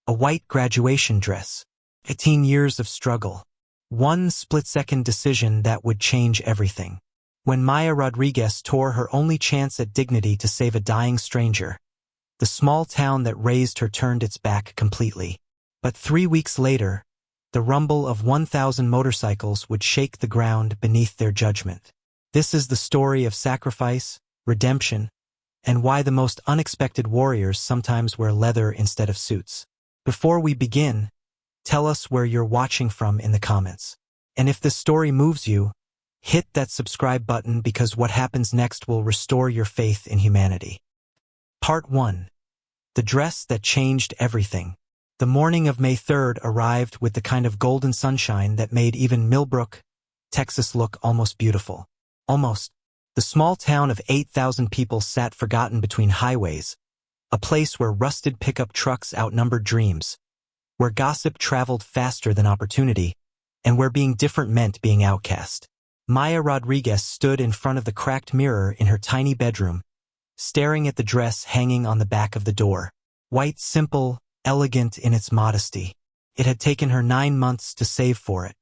A white graduation dress. 18 years of struggle. One split-second decision that would change everything. When Maya Rodriguez tore her only chance at dignity to save a dying stranger, the small town that raised her turned its back completely. But 3 weeks later, the rumble of 1,000 motorcycles would shake the ground beneath their judgment. This is the story of sacrifice, redemption, and why the most unexpected warriors sometimes wear leather instead of suits. Before we begin, tell us where you're watching from in the comments. And if this story moves you, hit that subscribe button because what happens next will restore your faith in humanity. Part 1. The dress that changed everything. The morning of May 3rd arrived with the kind of golden sunshine that made even Millbrook, Texas look almost beautiful. Almost. The small town of 8,000 people sat forgotten between highways, a place where rusted pickup trucks outnumbered dreams, where gossip traveled faster than opportunity, and where being different meant being outcast. Maya Rodriguez stood in front of the cracked mirror in her tiny bedroom, staring at the dress hanging on the back of the door. White, simple, elegant in its modesty. It had taken her 9 months to save for it.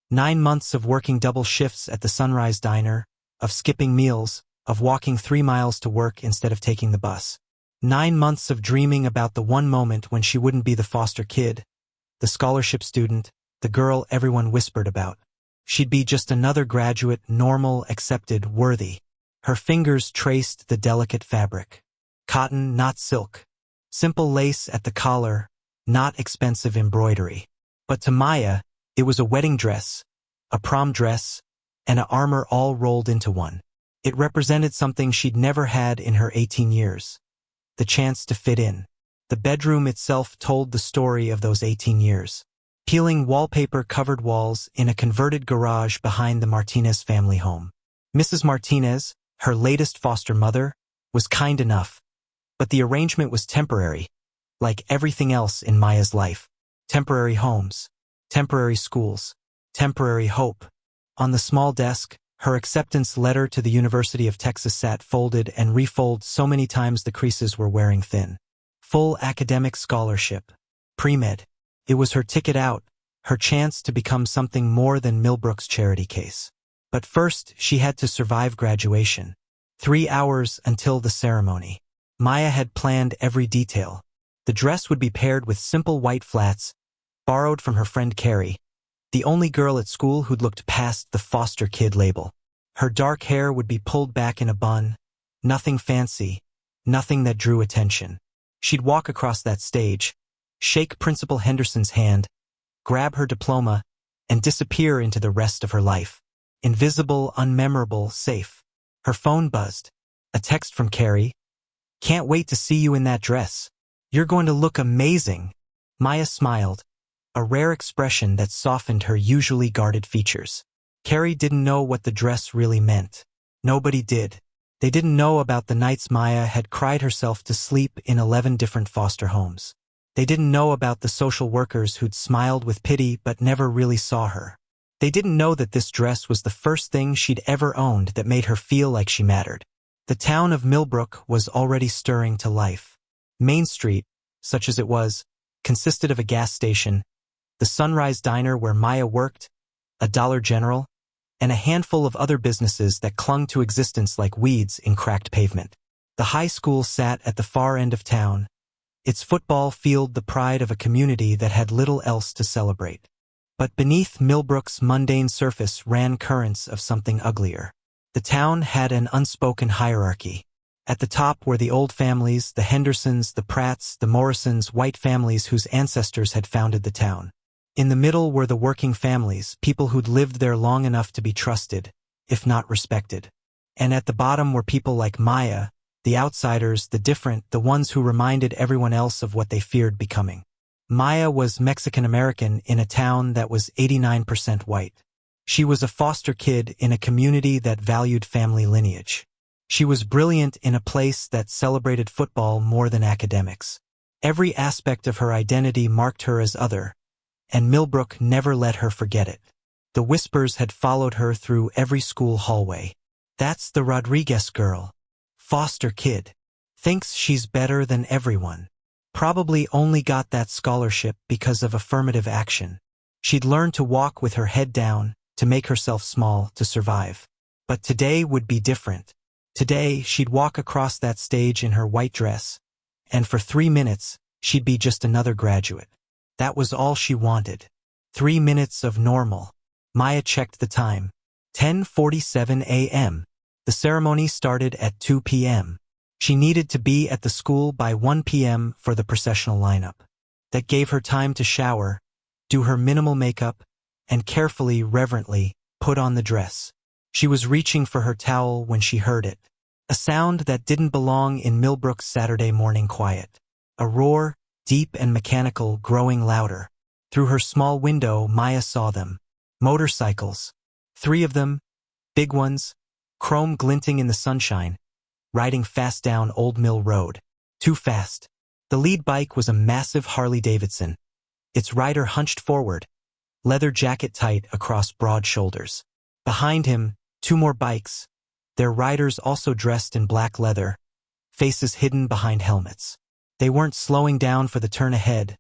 9 months of working double shifts at the Sunrise Diner, of skipping meals, of walking 3 miles to work instead of taking the bus. 9 months of dreaming about the one moment when she wouldn't be the foster kid, the scholarship student, the girl everyone whispered about. She'd be just another graduate, normal, accepted, worthy. Her fingers traced the delicate fabric. Cotton, not silk. Simple lace at the collar, not expensive embroidery. But to Maya, it was a wedding dress, a prom dress, and an armor all rolled into one. It represented something she'd never had in her 18 years. The chance to fit in. The bedroom itself told the story of those 18 years. Peeling wallpaper-covered walls in a converted garage behind the Martinez family home. Mrs. Martinez, her latest foster mother, was kind enough, but the arrangement was temporary, like everything else in Maya's life. Temporary homes, temporary schools, temporary hope. On the small desk, her acceptance letter to the University of Texas sat folded and refolded so many times the creases were wearing thin. Full academic scholarship. Pre-med. It was her ticket out, her chance to become something more than Millbrook's charity case. But first, she had to survive graduation. 3 hours until the ceremony. Maya had planned every detail. The dress would be paired with simple white flats, borrowed from her friend Carrie, the only girl at school who'd looked past the foster kid label. Her dark hair would be pulled back in a bun, nothing fancy, nothing that drew attention. She'd walk across that stage, shake Principal Henderson's hand, grab her diploma, and disappear into the rest of her life. Invisible, unmemorable, safe. Her phone buzzed. A text from Carrie. "Can't wait to see you in that dress. You're going to look amazing." Maya smiled, a rare expression that softened her usually guarded features. Carrie didn't know what the dress really meant. Nobody did. They didn't know about the nights Maya had cried herself to sleep in 11 different foster homes. They didn't know about the social workers who'd smiled with pity but never really saw her. They didn't know that this dress was the first thing she'd ever owned that made her feel like she mattered. The town of Millbrook was already stirring to life. Main Street, such as it was, consisted of a gas station, the Sunrise Diner where Maya worked, a Dollar General, and a handful of other businesses that clung to existence like weeds in cracked pavement. The high school sat at the far end of town, its football field the pride of a community that had little else to celebrate. But beneath Millbrook's mundane surface ran currents of something uglier. The town had an unspoken hierarchy. At the top were the old families, the Hendersons, the Pratts, the Morrisons, white families whose ancestors had founded the town. In the middle were the working families, people who'd lived there long enough to be trusted, if not respected. And at the bottom were people like Maya, the outsiders, the different, the ones who reminded everyone else of what they feared becoming. Maya was Mexican-American in a town that was 89% white. She was a foster kid in a community that valued family lineage. She was brilliant in a place that celebrated football more than academics. Every aspect of her identity marked her as other, and Millbrook never let her forget it. The whispers had followed her through every school hallway. "That's the Rodriguez girl. Foster kid. Thinks she's better than everyone." Probably only got that scholarship because of affirmative action. She'd learned to walk with her head down, to make herself small, to survive. But today would be different. Today, she'd walk across that stage in her white dress, and for 3 minutes, she'd be just another graduate. That was all she wanted. 3 minutes of normal. Maya checked the time. 10:47 a.m. The ceremony started at 2 p.m. She needed to be at the school by 1 p.m. for the processional lineup. That gave her time to shower, do her minimal makeup, and carefully, reverently, put on the dress. She was reaching for her towel when she heard it. A sound that didn't belong in Millbrook's Saturday morning quiet. A roar, deep and mechanical, growing louder. Through her small window, Maya saw them. Motorcycles. 3 of them, big ones, chrome glinting in the sunshine, riding fast down Old Mill Road. Too fast. The lead bike was a massive Harley-Davidson. Its rider hunched forward, leather jacket tight across broad shoulders. Behind him, 2 more bikes, their riders also dressed in black leather, faces hidden behind helmets. They weren't slowing down for the turn ahead,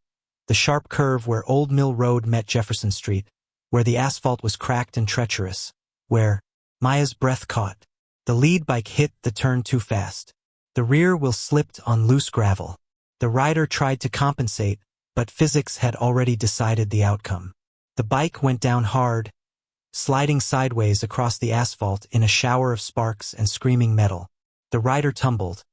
the sharp curve where Old Mill Road met Jefferson Street, where the asphalt was cracked and treacherous, where Maya's breath caught. The lead bike hit the turn too fast. The rear wheel slipped on loose gravel. The rider tried to compensate, but physics had already decided the outcome. The bike went down hard, sliding sideways across the asphalt in a shower of sparks and screaming metal. The rider tumbled,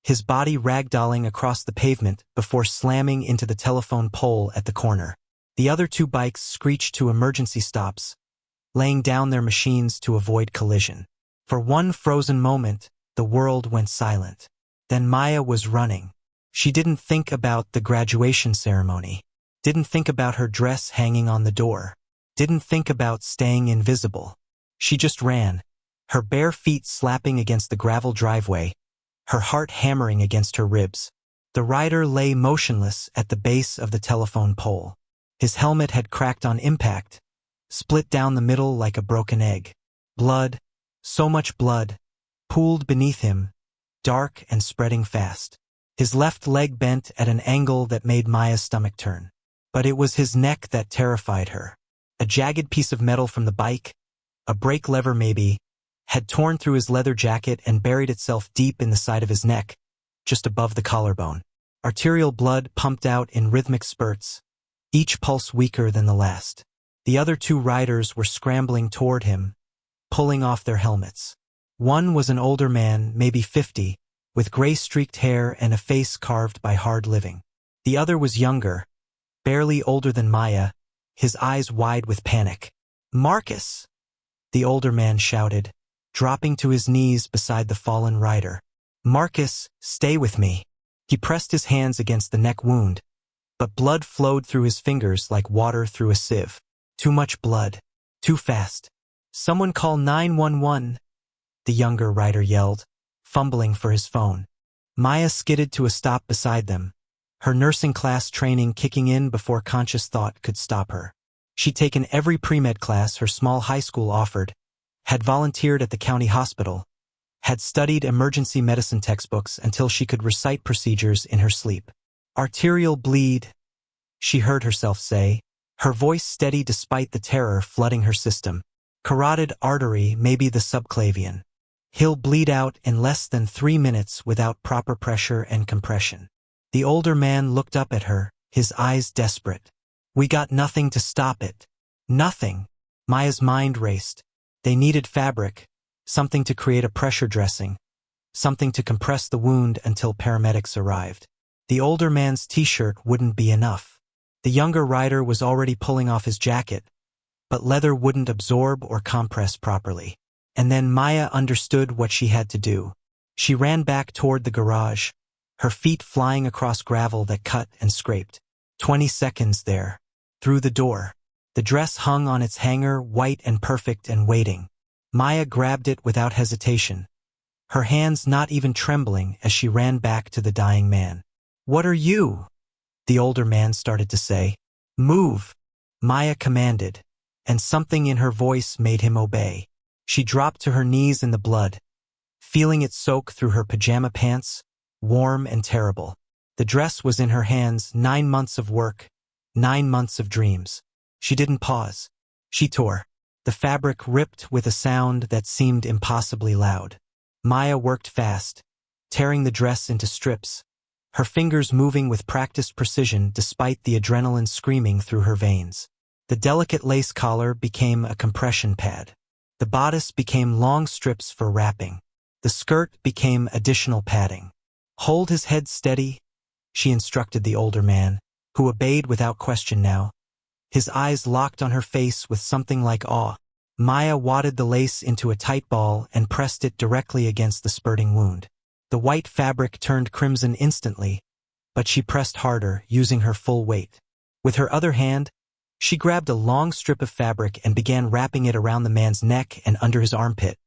his body ragdolling across the pavement before slamming into the telephone pole at the corner. The other 2 bikes screeched to emergency stops, laying down their machines to avoid collision. For one frozen moment, the world went silent. Then Maya was running. She didn't think about the graduation ceremony, didn't think about her dress hanging on the door, didn't think about staying invisible. She just ran, her bare feet slapping against the gravel driveway, her heart hammering against her ribs. The rider lay motionless at the base of the telephone pole. His helmet had cracked on impact, split down the middle like a broken egg. Blood, so much blood, pooled beneath him, dark and spreading fast. His left leg bent at an angle that made Maya's stomach turn. But it was his neck that terrified her. A jagged piece of metal from the bike, a brake lever maybe, had torn through his leather jacket and buried itself deep in the side of his neck, just above the collarbone. Arterial blood pumped out in rhythmic spurts, each pulse weaker than the last. The other 2 riders were scrambling toward him, pulling off their helmets. One was an older man, maybe 50, with gray-streaked hair and a face carved by hard living. The other was younger, barely older than Maya, his eyes wide with panic. "Marcus!" the older man shouted, dropping to his knees beside the fallen rider. "Marcus, stay with me." He pressed his hands against the neck wound, but blood flowed through his fingers like water through a sieve. Too much blood. Too fast. "Someone call 911, the younger rider yelled, fumbling for his phone. Maya skidded to a stop beside them, her nursing class training kicking in before conscious thought could stop her. She'd taken every pre-med class her small high school offered, had volunteered at the county hospital, had studied emergency medicine textbooks until she could recite procedures in her sleep. "Arterial bleed," she heard herself say, her voice steady despite the terror flooding her system. "Carotid artery, maybe the subclavian. He'll bleed out in less than 3 minutes without proper pressure and compression." The older man looked up at her, his eyes desperate. "We got nothing to stop it. Nothing." Maya's mind raced. They needed fabric, something to create a pressure dressing, something to compress the wound until paramedics arrived. The older man's t-shirt wouldn't be enough. The younger rider was already pulling off his jacket, but leather wouldn't absorb or compress properly. And then Maya understood what she had to do. She ran back toward the garage, her feet flying across gravel that cut and scraped. 20 seconds there. Through the door. The dress hung on its hanger, white and perfect and waiting. Maya grabbed it without hesitation, her hands not even trembling as she ran back to the dying man. "What are you?" the older man started to say. "Move," Maya commanded, and something in her voice made him obey. She dropped to her knees in the blood, feeling it soak through her pajama pants, warm and terrible. The dress was in her hands, 9 months of work, 9 months of dreams. She didn't pause. She tore. The fabric ripped with a sound that seemed impossibly loud. Maya worked fast, tearing the dress into strips, her fingers moving with practiced precision despite the adrenaline screaming through her veins. The delicate lace collar became a compression pad. The bodice became long strips for wrapping. The skirt became additional padding. "Hold his head steady," she instructed the older man, who obeyed without question now. His eyes locked on her face with something like awe. Maya wadded the lace into a tight ball and pressed it directly against the spurting wound. The white fabric turned crimson instantly, but she pressed harder, using her full weight. With her other hand, she grabbed a long strip of fabric and began wrapping it around the man's neck and under his armpit,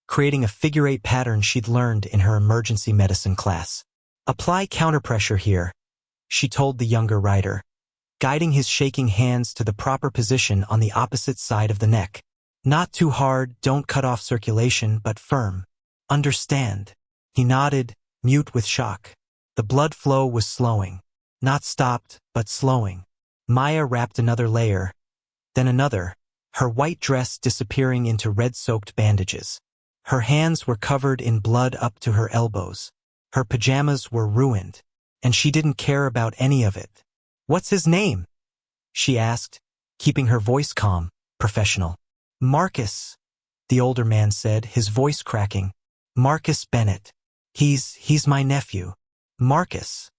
creating a figure-8 pattern she'd learned in her emergency medicine class. "Apply counterpressure here," she told the younger rider, guiding his shaking hands to the proper position on the opposite side of the neck. "Not too hard, don't cut off circulation, but firm. Understand?" He nodded, mute with shock. The blood flow was slowing. Not stopped, but slowing. Maya wrapped another layer, then another, her white dress disappearing into red-soaked bandages. Her hands were covered in blood up to her elbows. Her pajamas were ruined, and she didn't care about any of it. "What's his name?" she asked, keeping her voice calm, professional. "Marcus," the older man said, his voice cracking. "Marcus Bennett. He's my nephew." "Marcus,"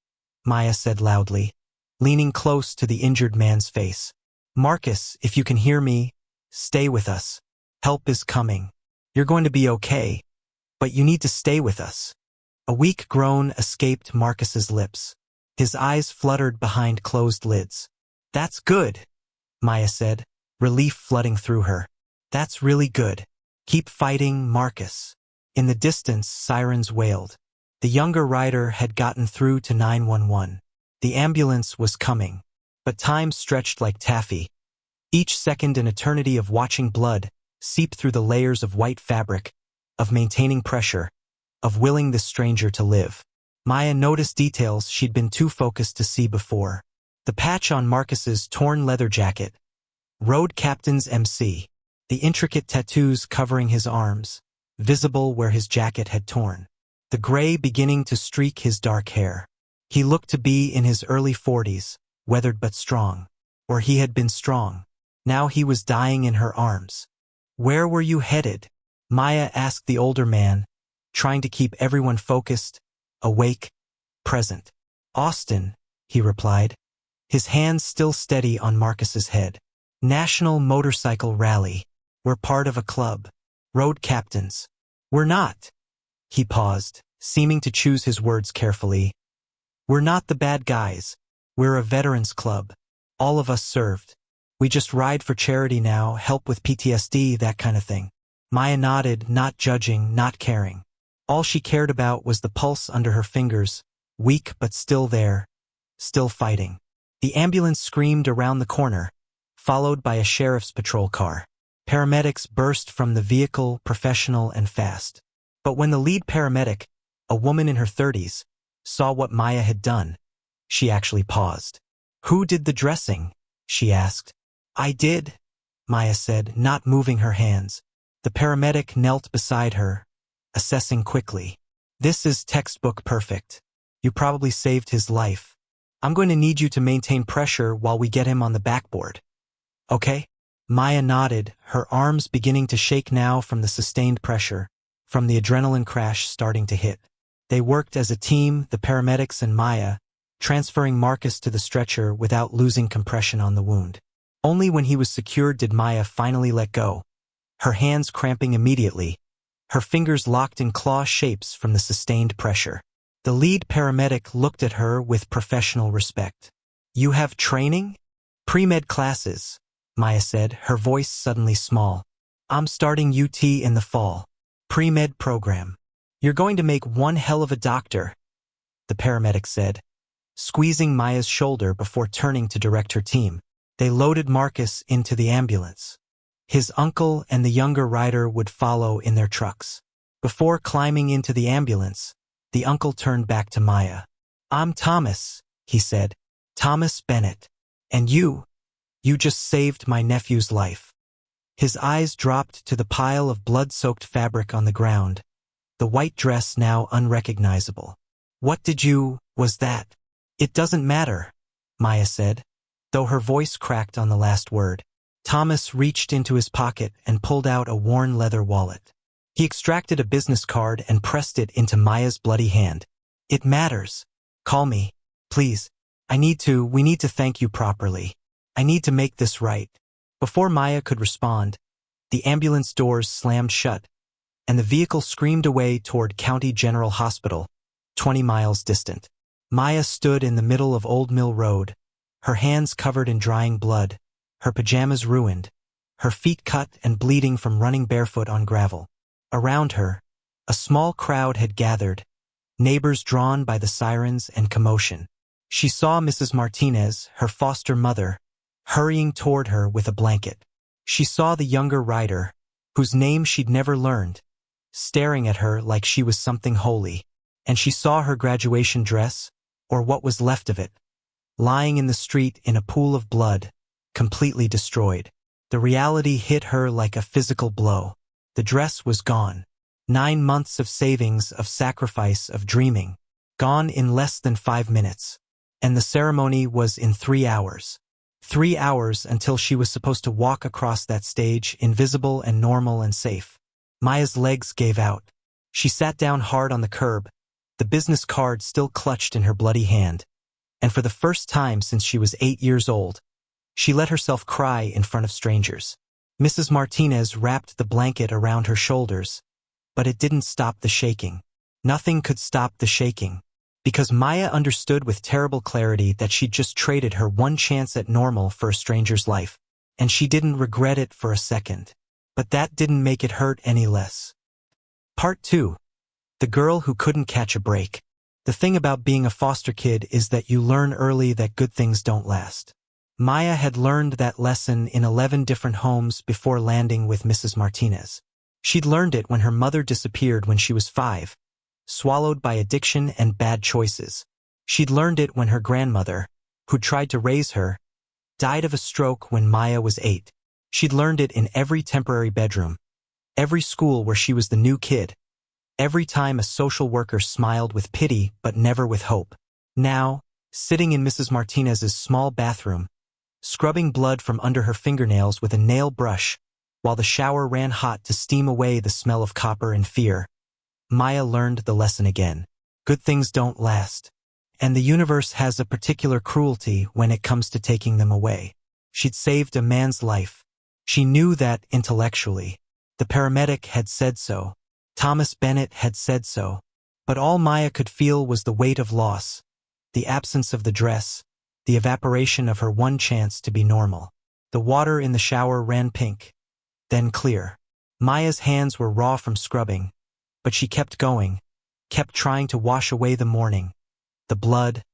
Maya said loudly, leaning close to the injured man's face. "Marcus, if you can hear me, stay with us. Help is coming. You're going to be okay, but you need to stay with us." A weak groan escaped Marcus's lips. His eyes fluttered behind closed lids. "That's good," Maya said, relief flooding through her. "That's really good. Keep fighting, Marcus." In the distance, sirens wailed. The younger rider had gotten through to 911. The ambulance was coming, but time stretched like taffy. Each second an eternity of watching blood seep through the layers of white fabric, of maintaining pressure, of willing this stranger to live. Maya noticed details she'd been too focused to see before. The patch on Marcus's torn leather jacket, Road Captain's MC, the intricate tattoos covering his arms, visible where his jacket had torn, the gray beginning to streak his dark hair. He looked to be in his early 40s, weathered but strong. Or he had been strong. Now he was dying in her arms. "Where were you headed?" Maya asked the older man, trying to keep everyone focused, awake, present. "Austin," he replied, his hands still steady on Marcus's head. "National Motorcycle Rally. We're part of a club. Road Captains." "We're not." He paused, seeming to choose his words carefully. "We're not the bad guys. We're a veterans club. All of us served. We just ride for charity now, help with PTSD, that kind of thing." Maya nodded, not judging, not caring. All she cared about was the pulse under her fingers, weak but still there, still fighting. The ambulance screamed around the corner, followed by a sheriff's patrol car. Paramedics burst from the vehicle, professional and fast. But when the lead paramedic, a woman in her 30s, saw what Maya had done, she actually paused. "Who did the dressing?" she asked. "I did," Maya said, not moving her hands. The paramedic knelt beside her, assessing quickly. "This is textbook perfect. You probably saved his life. I'm going to need you to maintain pressure while we get him on the backboard. Okay?" Maya nodded, her arms beginning to shake now from the sustained pressure, from the adrenaline crash starting to hit. They worked as a team, the paramedics and Maya, transferring Marcus to the stretcher without losing compression on the wound. Only when he was secured did Maya finally let go, her hands cramping immediately, her fingers locked in claw shapes from the sustained pressure. The lead paramedic looked at her with professional respect. "You have training?" "Pre-med classes," Maya said, her voice suddenly small. "I'm starting UT in the fall. Pre-med program. You're going to make one hell of a doctor," the paramedic said, squeezing Maya's shoulder before turning to direct her team. They loaded Marcus into the ambulance. His uncle and the younger rider would follow in their trucks. Before climbing into the ambulance, the uncle turned back to Maya. "I'm Thomas," he said. "Thomas Bennett. And you just saved my nephew's life." His eyes dropped to the pile of blood-soaked fabric on the ground, the white dress now unrecognizable. Was that?" "It doesn't matter," Maya said, though her voice cracked on the last word. Thomas reached into his pocket and pulled out a worn leather wallet. He extracted a business card and pressed it into Maya's bloody hand. "It matters. Call me, please. We need to thank you properly. I need to make this right." Before Maya could respond, the ambulance doors slammed shut, and the vehicle screamed away toward County General Hospital, 20 miles distant. Maya stood in the middle of Old Mill Road, her hands covered in drying blood, her pajamas ruined, her feet cut and bleeding from running barefoot on gravel. Around her, a small crowd had gathered, neighbors drawn by the sirens and commotion. She saw Mrs. Martinez, her foster mother, hurrying toward her with a blanket. She saw the younger rider, whose name she'd never learned, staring at her like she was something holy. And she saw her graduation dress, or what was left of it, lying in the street in a pool of blood, completely destroyed. The reality hit her like a physical blow. The dress was gone. 9 months of savings, of sacrifice, of dreaming, gone in less than 5 minutes. And the ceremony was in 3 hours. 3 hours until she was supposed to walk across that stage, invisible and normal and safe. Maya's legs gave out. She sat down hard on the curb, the business card still clutched in her bloody hand. And for the first time since she was 8 years old, she let herself cry in front of strangers. Mrs. Martinez wrapped the blanket around her shoulders, but it didn't stop the shaking. Nothing could stop the shaking, because Maya understood with terrible clarity that she'd just traded her one chance at normal for a stranger's life, and she didn't regret it for a second. But that didn't make it hurt any less. Part 2. The girl who couldn't catch a break. The thing about being a foster kid is that you learn early that good things don't last. Maya had learned that lesson in 11 different homes before landing with Mrs. Martinez. She'd learned it when her mother disappeared when she was 5, swallowed by addiction and bad choices. She'd learned it when her grandmother, who tried to raise her, died of a stroke when Maya was 8. She'd learned it in every temporary bedroom, every school where she was the new kid, every time a social worker smiled with pity but never with hope. Now, sitting in Mrs. Martinez's small bathroom, scrubbing blood from under her fingernails with a nail brush, while the shower ran hot to steam away the smell of copper and fear, Maya learned the lesson again. Good things don't last, and the universe has a particular cruelty when it comes to taking them away. She'd saved a man's life. She knew that intellectually. The paramedic had said so. Thomas Bennett had said so. But all Maya could feel was the weight of loss, the absence of the dress, the evaporation of her one chance to be normal. The water in the shower ran pink, then clear. Maya's hands were raw from scrubbing, but she kept going, kept trying to wash away the morning, the blood,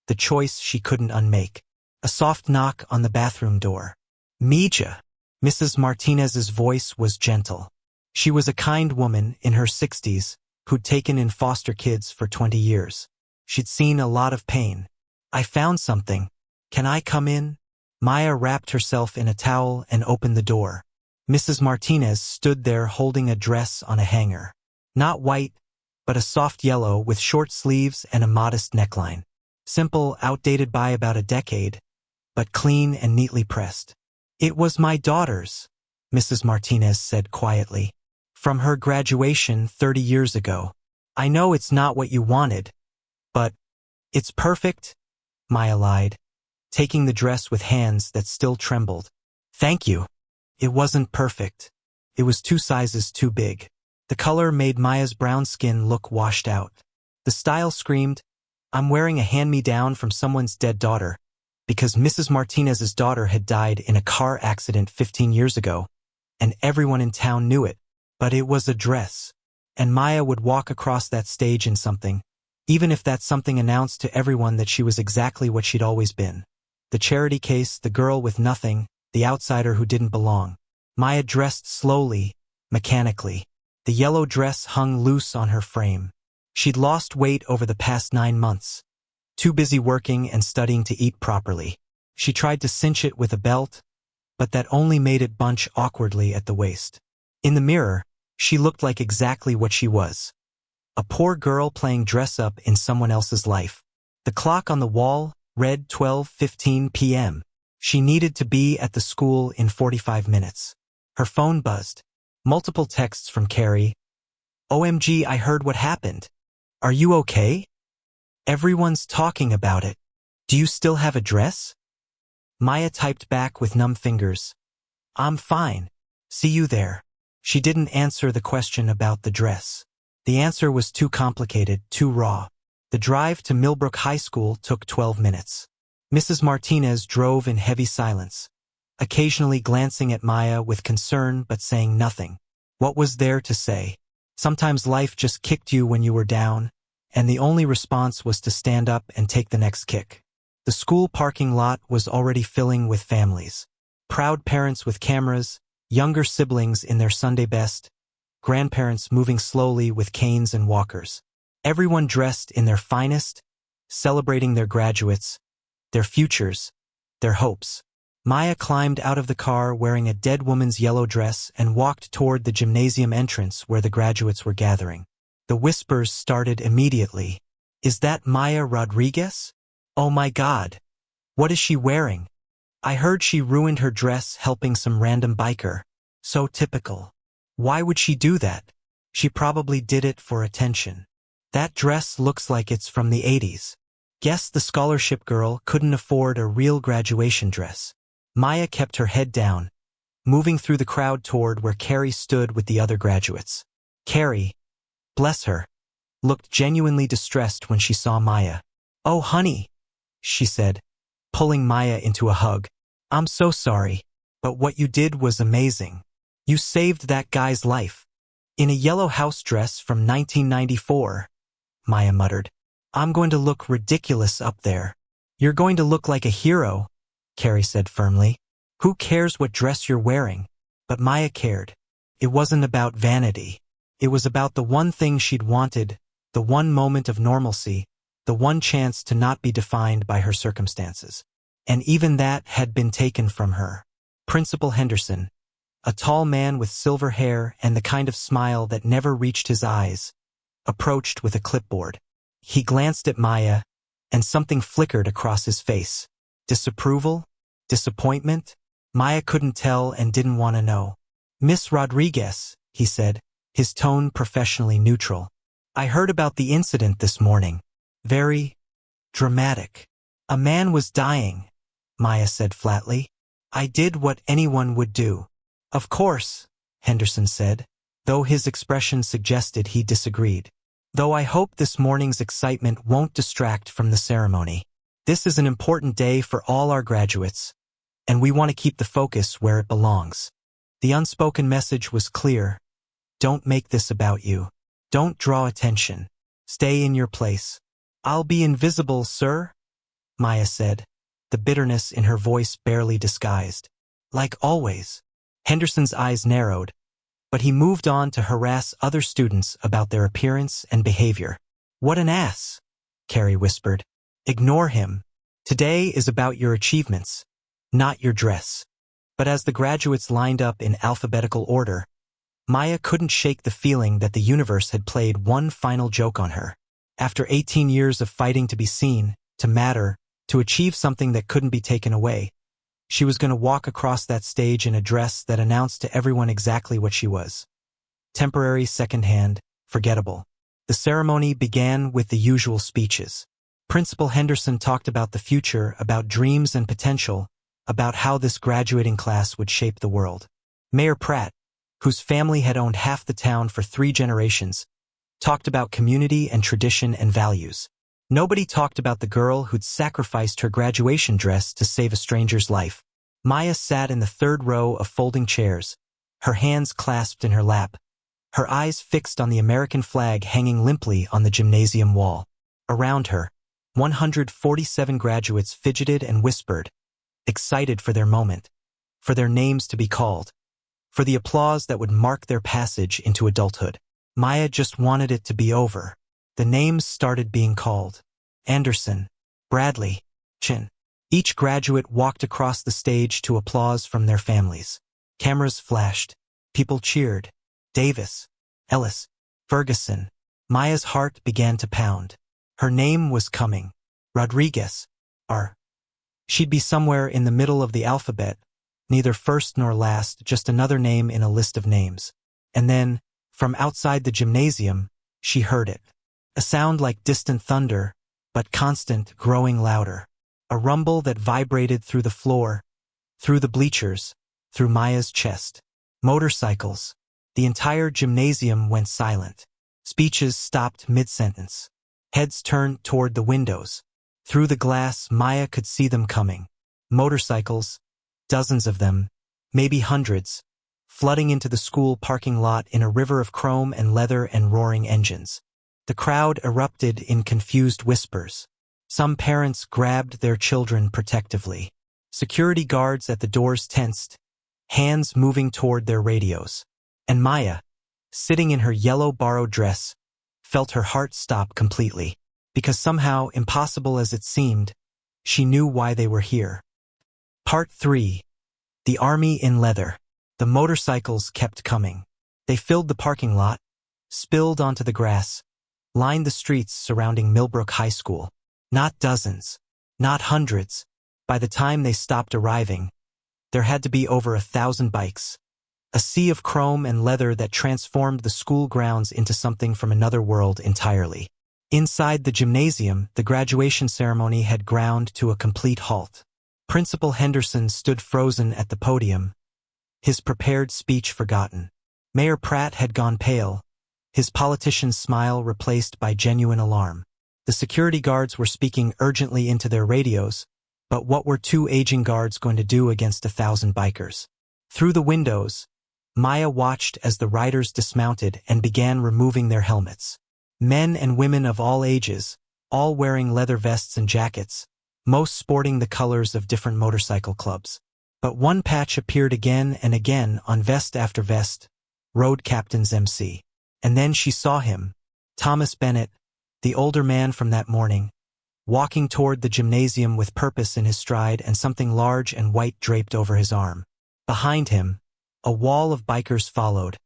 the choice she couldn't unmake. A soft knock on the bathroom door. "Mija." Mrs. Martinez's voice was gentle. She was a kind woman in her 60s who'd taken in foster kids for 20 years. She'd seen a lot of pain. "I found something. Can I come in?" Maya wrapped herself in a towel and opened the door. Mrs. Martinez stood there holding a dress on a hanger. Not white, but a soft yellow with short sleeves and a modest neckline. Simple, outdated by about a decade, but clean and neatly pressed. "It was my daughter's," Mrs. Martinez said quietly. "From her graduation 30 years ago. I know it's not what you wanted, but it's perfect," Maya lied, taking the dress with hands that still trembled. "Thank you." It wasn't perfect. It was 2 sizes too big. The color made Maya's brown skin look washed out. The style screamed, "I'm wearing a hand-me-down from someone's dead daughter," because Mrs. Martinez's daughter had died in a car accident 15 years ago, and everyone in town knew it. But it was a dress, and Maya would walk across that stage in something, even if that something announced to everyone that she was exactly what she'd always been. The charity case, the girl with nothing, the outsider who didn't belong. Maya dressed slowly, mechanically. The yellow dress hung loose on her frame. She'd lost weight over the past 9 months, too busy working and studying to eat properly. She tried to cinch it with a belt, but that only made it bunch awkwardly at the waist. In the mirror, she looked like exactly what she was. A poor girl playing dress-up in someone else's life. The clock on the wall read 12:15 p.m. She needed to be at the school in 45 minutes. Her phone buzzed. Multiple texts from Carrie. "OMG, I heard what happened. Are you okay? Everyone's talking about it. Do you still have a dress?" Maya typed back with numb fingers. "I'm fine. See you there." She didn't answer the question about the dress. The answer was too complicated, too raw. The drive to Millbrook High School took 12 minutes. Mrs. Martinez drove in heavy silence, occasionally glancing at Maya with concern but saying nothing. What was there to say? Sometimes life just kicked you when you were down, and the only response was to stand up and take the next kick. The school parking lot was already filling with families. Proud parents with cameras, younger siblings in their Sunday best, grandparents moving slowly with canes and walkers. Everyone dressed in their finest, celebrating their graduates, their futures, their hopes. Maya climbed out of the car wearing a dead woman's yellow dress and walked toward the gymnasium entrance where the graduates were gathering. The whispers started immediately. "Is that Maya Rodriguez? Oh my God. What is she wearing? I heard she ruined her dress helping some random biker. So typical. Why would she do that? She probably did it for attention. That dress looks like it's from the 80s. Guess the scholarship girl couldn't afford a real graduation dress." Maya kept her head down, moving through the crowd toward where Carrie stood with the other graduates. Carrie, bless her, looked genuinely distressed when she saw Maya. "Oh, honey," she said, pulling Maya into a hug. "I'm so sorry, but what you did was amazing. You saved that guy's life." "In a yellow house dress from 1994, Maya muttered. "I'm going to look ridiculous up there." "You're going to look like a hero," Carrie said firmly. "Who cares what dress you're wearing?" But Maya cared. It wasn't about vanity. It was about the one thing she'd wanted, the one moment of normalcy, the one chance to not be defined by her circumstances. And even that had been taken from her. Principal Henderson, a tall man with silver hair and the kind of smile that never reached his eyes, approached with a clipboard. He glanced at Maya, and something flickered across his face. Disapproval? Disappointment? Maya couldn't tell and didn't want to know. "Miss Rodriguez," he said, his tone professionally neutral. "I heard about the incident this morning. Very dramatic. A man was dying," Maya said flatly. "I did what anyone would do." "Of course," Henderson said, though his expression suggested he disagreed. "Though I hope this morning's excitement won't distract from the ceremony. This is an important day for all our graduates, and we want to keep the focus where it belongs." The unspoken message was clear. Don't make this about you. Don't draw attention. Stay in your place. "I'll be invisible, sir," Maya said, the bitterness in her voice barely disguised. "Like always." Henderson's eyes narrowed, but he moved on to harass other students about their appearance and behavior. "What an ass," Carrie whispered. "Ignore him. Today is about your achievements, not your dress." But as the graduates lined up in alphabetical order, Maya couldn't shake the feeling that the universe had played one final joke on her. After 18 years of fighting to be seen, to matter, to achieve something that couldn't be taken away, she was going to walk across that stage in a dress that announced to everyone exactly what she was. Temporary, secondhand, forgettable. The ceremony began with the usual speeches. Principal Henderson talked about the future, about dreams and potential, about how this graduating class would shape the world. Mayor Pratt, whose family had owned half the town for 3 generations, talked about community and tradition and values. Nobody talked about the girl who'd sacrificed her graduation dress to save a stranger's life. Maya sat in the 3rd row of folding chairs, her hands clasped in her lap, her eyes fixed on the American flag hanging limply on the gymnasium wall. Around her, 147 graduates fidgeted and whispered, excited for their moment, for their names to be called, for the applause that would mark their passage into adulthood. Maya just wanted it to be over. The names started being called. Anderson, Bradley, Chin. Each graduate walked across the stage to applause from their families. Cameras flashed. People cheered. Davis, Ellis, Ferguson. Maya's heart began to pound. Her name was coming. Rodriguez. She'd be somewhere in the middle of the alphabet, neither first nor last, just another name in a list of names. And then, from outside the gymnasium, she heard it. A sound like distant thunder, but constant, growing louder. A rumble that vibrated through the floor, through the bleachers, through Maya's chest. Motorcycles. The entire gymnasium went silent. Speeches stopped mid-sentence. Heads turned toward the windows. Through the glass, Maya could see them coming. Motorcycles, dozens of them, maybe hundreds, flooding into the school parking lot in a river of chrome and leather and roaring engines. The crowd erupted in confused whispers. Some parents grabbed their children protectively. Security guards at the doors tensed, hands moving toward their radios. And Maya, sitting in her yellow borrowed dress, felt her heart stop completely. Because somehow, impossible as it seemed, she knew why they were here. Part 3. The Army in Leather. The motorcycles kept coming. They filled the parking lot, spilled onto the grass, lined the streets surrounding Millbrook High School. Not dozens, not hundreds. By the time they stopped arriving, there had to be over 1,000 bikes. A sea of chrome and leather that transformed the school grounds into something from another world entirely. Inside the gymnasium, the graduation ceremony had ground to a complete halt. Principal Henderson stood frozen at the podium, his prepared speech forgotten. Mayor Pratt had gone pale, his politician's smile replaced by genuine alarm. The security guards were speaking urgently into their radios, but what were 2 aging guards going to do against 1,000 bikers? Through the windows, Maya watched as the riders dismounted and began removing their helmets. Men and women of all ages, all wearing leather vests and jackets, most sporting the colors of different motorcycle clubs. But one patch appeared again and again on vest after vest, Road Captain's MC. And then she saw him, Thomas Bennett, the older man from that morning, walking toward the gymnasium with purpose in his stride and something large and white draped over his arm. Behind him, a wall of bikers followed,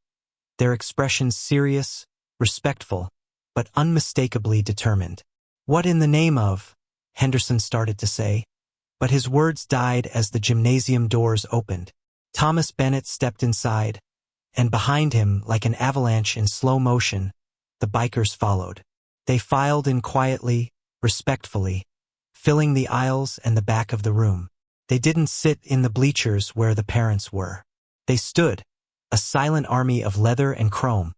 their expressions serious, respectful, but unmistakably determined. What in the name of? Henderson started to say, but his words died as the gymnasium doors opened. Thomas Bennett stepped inside, and behind him, like an avalanche in slow motion, the bikers followed. They filed in quietly, respectfully, filling the aisles and the back of the room. They didn't sit in the bleachers where the parents were. They stood, a silent army of leather and chrome,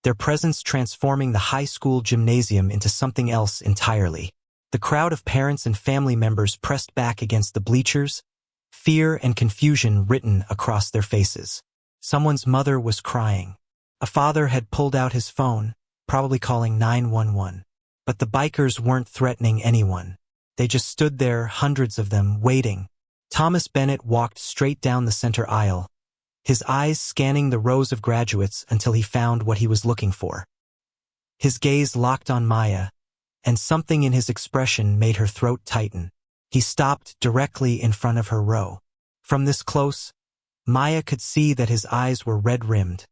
their presence transforming the high school gymnasium into something else entirely. The crowd of parents and family members pressed back against the bleachers, fear and confusion written across their faces. Someone's mother was crying. A father had pulled out his phone, probably calling 911. But the bikers weren't threatening anyone. They just stood there, hundreds of them, waiting. Thomas Bennett walked straight down the center aisle, his eyes scanning the rows of graduates until he found what he was looking for. His gaze locked on Maya, and something in his expression made her throat tighten. He stopped directly in front of her row. From this close, Maya could see that his eyes were red-rimmed,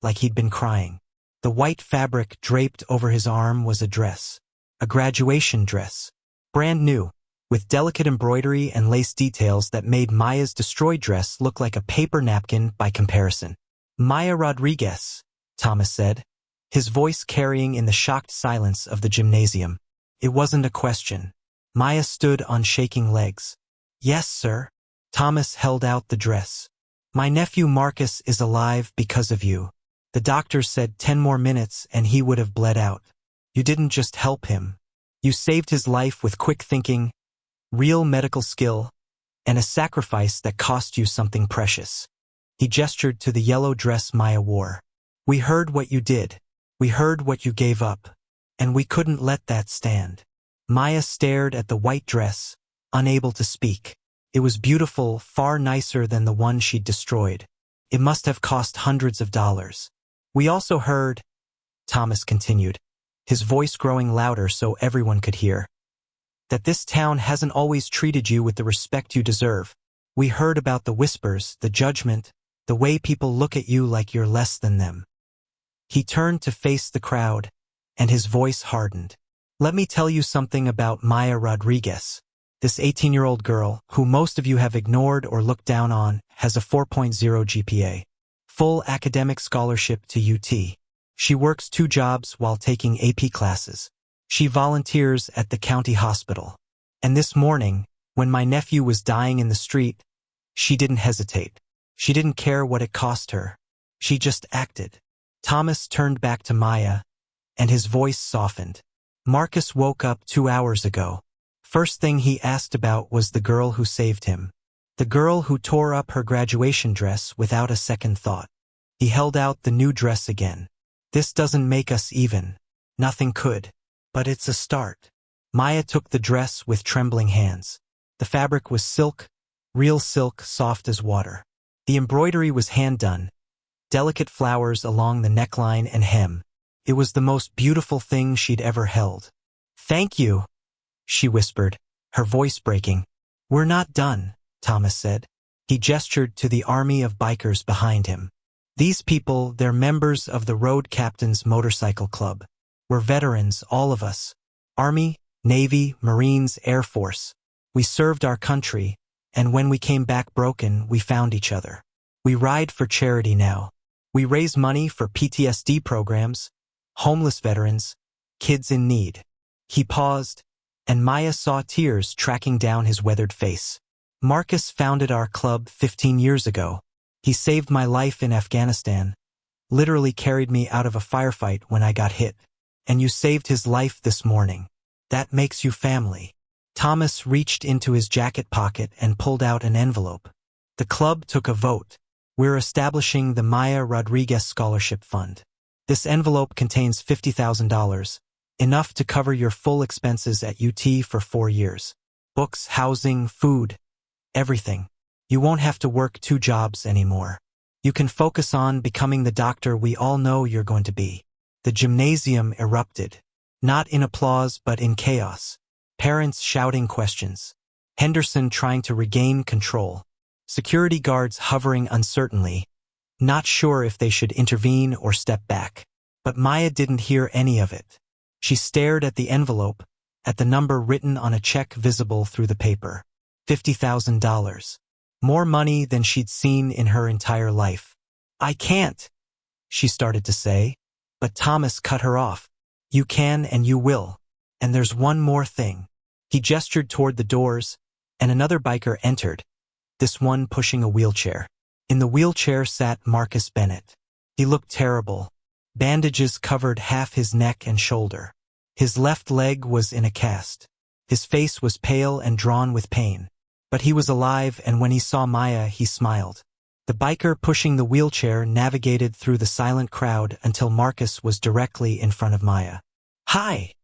like he'd been crying. The white fabric draped over his arm was a dress, a graduation dress, brand new, with delicate embroidery and lace details that made Maya's destroyed dress look like a paper napkin by comparison. "Maya Rodriguez," Thomas said, his voice carrying in the shocked silence of the gymnasium. It wasn't a question. Maya stood on shaking legs. "Yes, sir." Thomas held out the dress. "My nephew Marcus is alive because of you. The doctors said 10 more minutes and he would have bled out. You didn't just help him. You saved his life with quick thinking, real medical skill, and a sacrifice that cost you something precious." He gestured to the yellow dress Maya wore. "We heard what you did. We heard what you gave up. And we couldn't let that stand." Maya stared at the white dress, unable to speak. It was beautiful, far nicer than the one she'd destroyed. It must have cost hundreds of dollars. "We also heard," Thomas continued, his voice growing louder so everyone could hear, that this town hasn't always treated you with the respect you deserve. We heard about the whispers, the judgment, the way people look at you like you're less than them." He turned to face the crowd, and his voice hardened. "Let me tell you something about Maya Rodriguez. This 18-year-old girl, who most of you have ignored or looked down on, has a 4.0 GPA. Full academic scholarship to UT. She works 2 jobs while taking AP classes. She volunteers at the county hospital. And this morning, when my nephew was dying in the street, she didn't hesitate. She didn't care what it cost her. She just acted." Thomas turned back to Maya, and his voice softened. "Marcus woke up 2 hours ago. First thing he asked about was the girl who saved him. The girl who tore up her graduation dress without a second thought. He held out the new dress again. This doesn't make us even. Nothing could. But it's a start." Maya took the dress with trembling hands. The fabric was silk, real silk, soft as water. The embroidery was hand-done, delicate flowers along the neckline and hem. It was the most beautiful thing she'd ever held. "Thank you," she whispered, her voice breaking. "We're not done," Thomas said. He gestured to the army of bikers behind him. "These people, they're members of the Road Captains Motorcycle Club. We're veterans, all of us. Army, Navy, Marines, Air Force. We served our country, and when we came back broken, we found each other. We ride for charity now. We raise money for PTSD programs, homeless veterans, kids in need." He paused, and Maya saw tears tracking down his weathered face. "Marcus founded our club 15 years ago. He saved my life in Afghanistan, literally carried me out of a firefight when I got hit. And you saved his life this morning. That makes you family." Thomas reached into his jacket pocket and pulled out an envelope. The club took a vote. "We're establishing the Maya Rodriguez Scholarship Fund. This envelope contains $50,000, enough to cover your full expenses at UT for 4 years. Books, housing, food, everything. You won't have to work 2 jobs anymore. You can focus on becoming the doctor we all know you're going to be." The gymnasium erupted. Not in applause, but in chaos. Parents shouting questions. Henderson trying to regain control. Security guards hovering uncertainly, not sure if they should intervene or step back. But Maya didn't hear any of it. She stared at the envelope, at the number written on a check visible through the paper. $50,000. More money than she'd seen in her entire life. "I can't," she started to say, but Thomas cut her off. "You can and you will. And there's one more thing." He gestured toward the doors, and another biker entered, this one pushing a wheelchair. In the wheelchair sat Marcus Bennett. He looked terrible. Bandages covered half his neck and shoulder. His left leg was in a cast. His face was pale and drawn with pain. But he was alive, and when he saw Maya, he smiled. The biker pushing the wheelchair navigated through the silent crowd until Marcus was directly in front of Maya. "Hi,"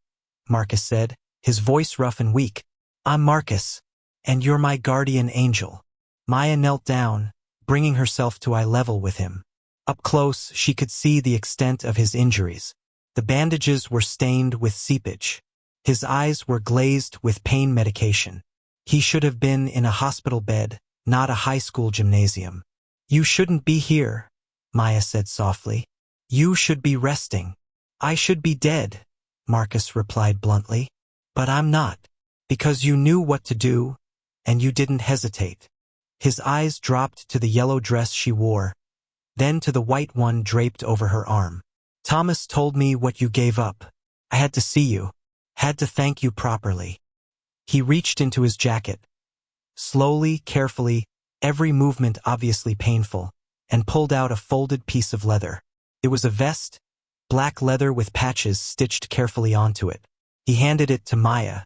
Marcus said, his voice rough and weak. "I'm Marcus, and you're my guardian angel." Maya knelt down, bringing herself to eye level with him. Up close, she could see the extent of his injuries. The bandages were stained with seepage. His eyes were glazed with pain medication. He should have been in a hospital bed, not a high school gymnasium. "You shouldn't be here," Maya said softly. "You should be resting." "I should be dead," Marcus replied bluntly. "But I'm not. Because you knew what to do, and you didn't hesitate." His eyes dropped to the yellow dress she wore, then to the white one draped over her arm. "Thomas told me what you gave up. I had to see you. Had to thank you properly." He reached into his jacket. Slowly, carefully, every movement obviously painful, and pulled out a folded piece of leather. It was a vest, black leather with patches stitched carefully onto it. He handed it to Maya.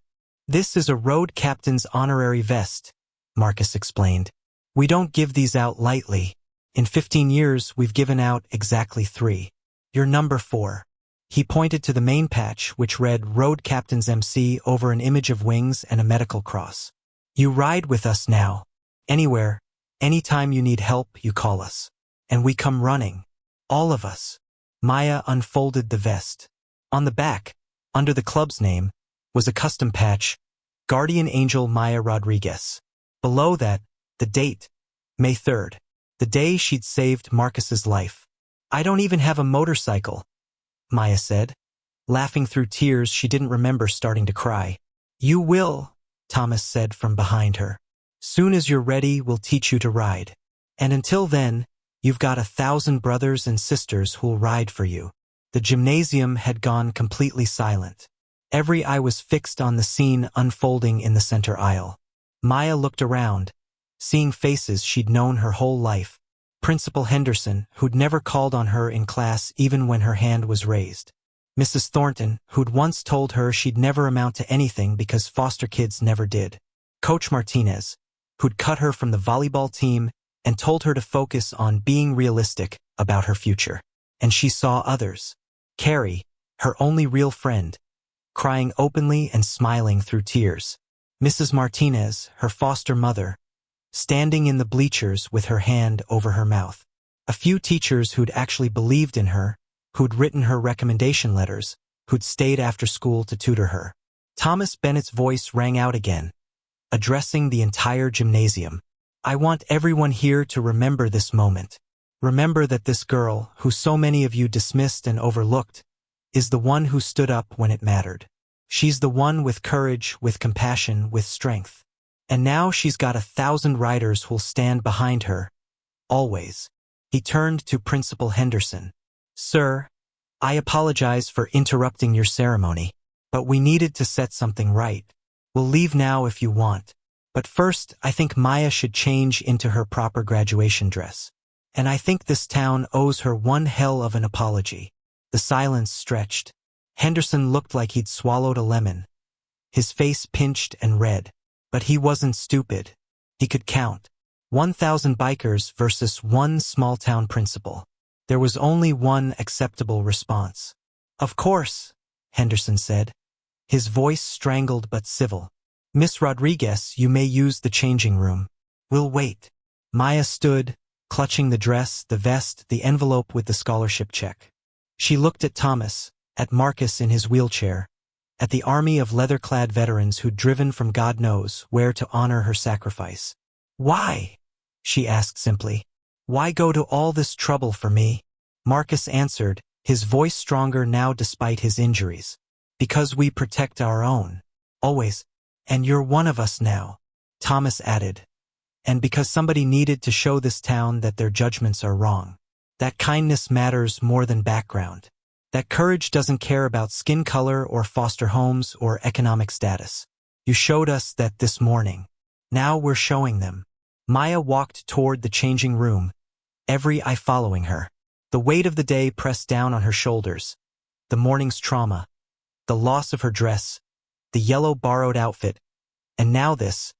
"This is a Road Captain's honorary vest," Marcus explained. "We don't give these out lightly. In 15 years, we've given out exactly 3. You're number 4. He pointed to the main patch, which read Road Captain's MC over an image of wings and a medical cross. "You ride with us now. Anywhere, anytime you need help, you call us. And we come running. All of us." Maya unfolded the vest. On the back, under the club's name, was a custom patch, Guardian Angel Maya Rodriguez. Below that, the date, May 3rd, the day she'd saved Marcus's life. I don't even have a motorcycle, Maya said. Laughing through tears, she didn't remember starting to cry. You will, Thomas said from behind her. Soon as you're ready, we'll teach you to ride. And until then, you've got 1,000 brothers and sisters who'll ride for you. The gymnasium had gone completely silent. Every eye was fixed on the scene unfolding in the center aisle. Maya looked around, seeing faces she'd known her whole life. Principal Henderson, who'd never called on her in class even when her hand was raised. Mrs. Thornton, who'd once told her she'd never amount to anything because foster kids never did. Coach Martinez, who'd cut her from the volleyball team and told her to focus on being realistic about her future. And she saw others. Carrie, her only real friend, crying openly and smiling through tears. Mrs. Martinez, her foster mother, standing in the bleachers with her hand over her mouth. A few teachers who'd actually believed in her, who'd written her recommendation letters, who'd stayed after school to tutor her. Thomas Bennett's voice rang out again, addressing the entire gymnasium. I want everyone here to remember this moment. Remember that this girl, who so many of you dismissed and overlooked, is the one who stood up when it mattered. She's the one with courage, with compassion, with strength. And now she's got 1,000 riders who'll stand behind her. Always. He turned to Principal Henderson. Sir, I apologize for interrupting your ceremony, but we needed to set something right. We'll leave now if you want. But first, I think Maya should change into her proper graduation dress. And I think this town owes her one hell of an apology. The silence stretched. Henderson looked like he'd swallowed a lemon. His face pinched and red. But he wasn't stupid. He could count. 1,000 bikers versus one small-town principal. There was only one acceptable response. Of course, Henderson said. His voice strangled but civil. Miss Rodriguez, you may use the changing room. We'll wait. Maya stood, clutching the dress, the vest, the envelope with the scholarship check. She looked at Thomas, at Marcus in his wheelchair, at the army of leather-clad veterans who'd driven from God knows where to honor her sacrifice. Why? She asked simply. Why go to all this trouble for me? Marcus answered, his voice stronger now despite his injuries. Because we protect our own. Always. And you're one of us now. Thomas added. And because somebody needed to show this town that their judgments are wrong. That kindness matters more than background. That courage doesn't care about skin color or foster homes or economic status. You showed us that this morning. Now we're showing them. Maya walked toward the changing room, every eye following her. The weight of the day pressed down on her shoulders. The morning's trauma, the loss of her dress, the yellow borrowed outfit, and now this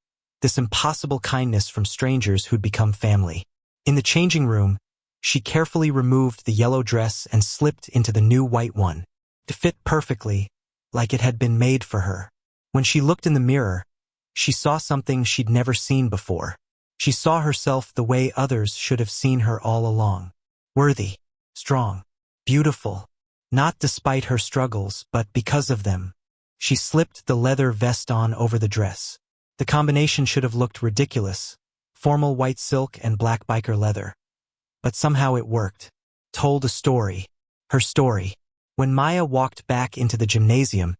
impossible kindness from strangers who'd become family. In the changing room, she carefully removed the yellow dress and slipped into the new white one. It fit perfectly, like it had been made for her. When she looked in the mirror, she saw something she'd never seen before. She saw herself the way others should have seen her all along. Worthy, strong, beautiful, not despite her struggles, but because of them. She slipped the leather vest on over the dress. The combination should have looked ridiculous, formal white silk and black biker leather. But somehow it worked. Told a story. Her story. When Maya walked back into the gymnasium,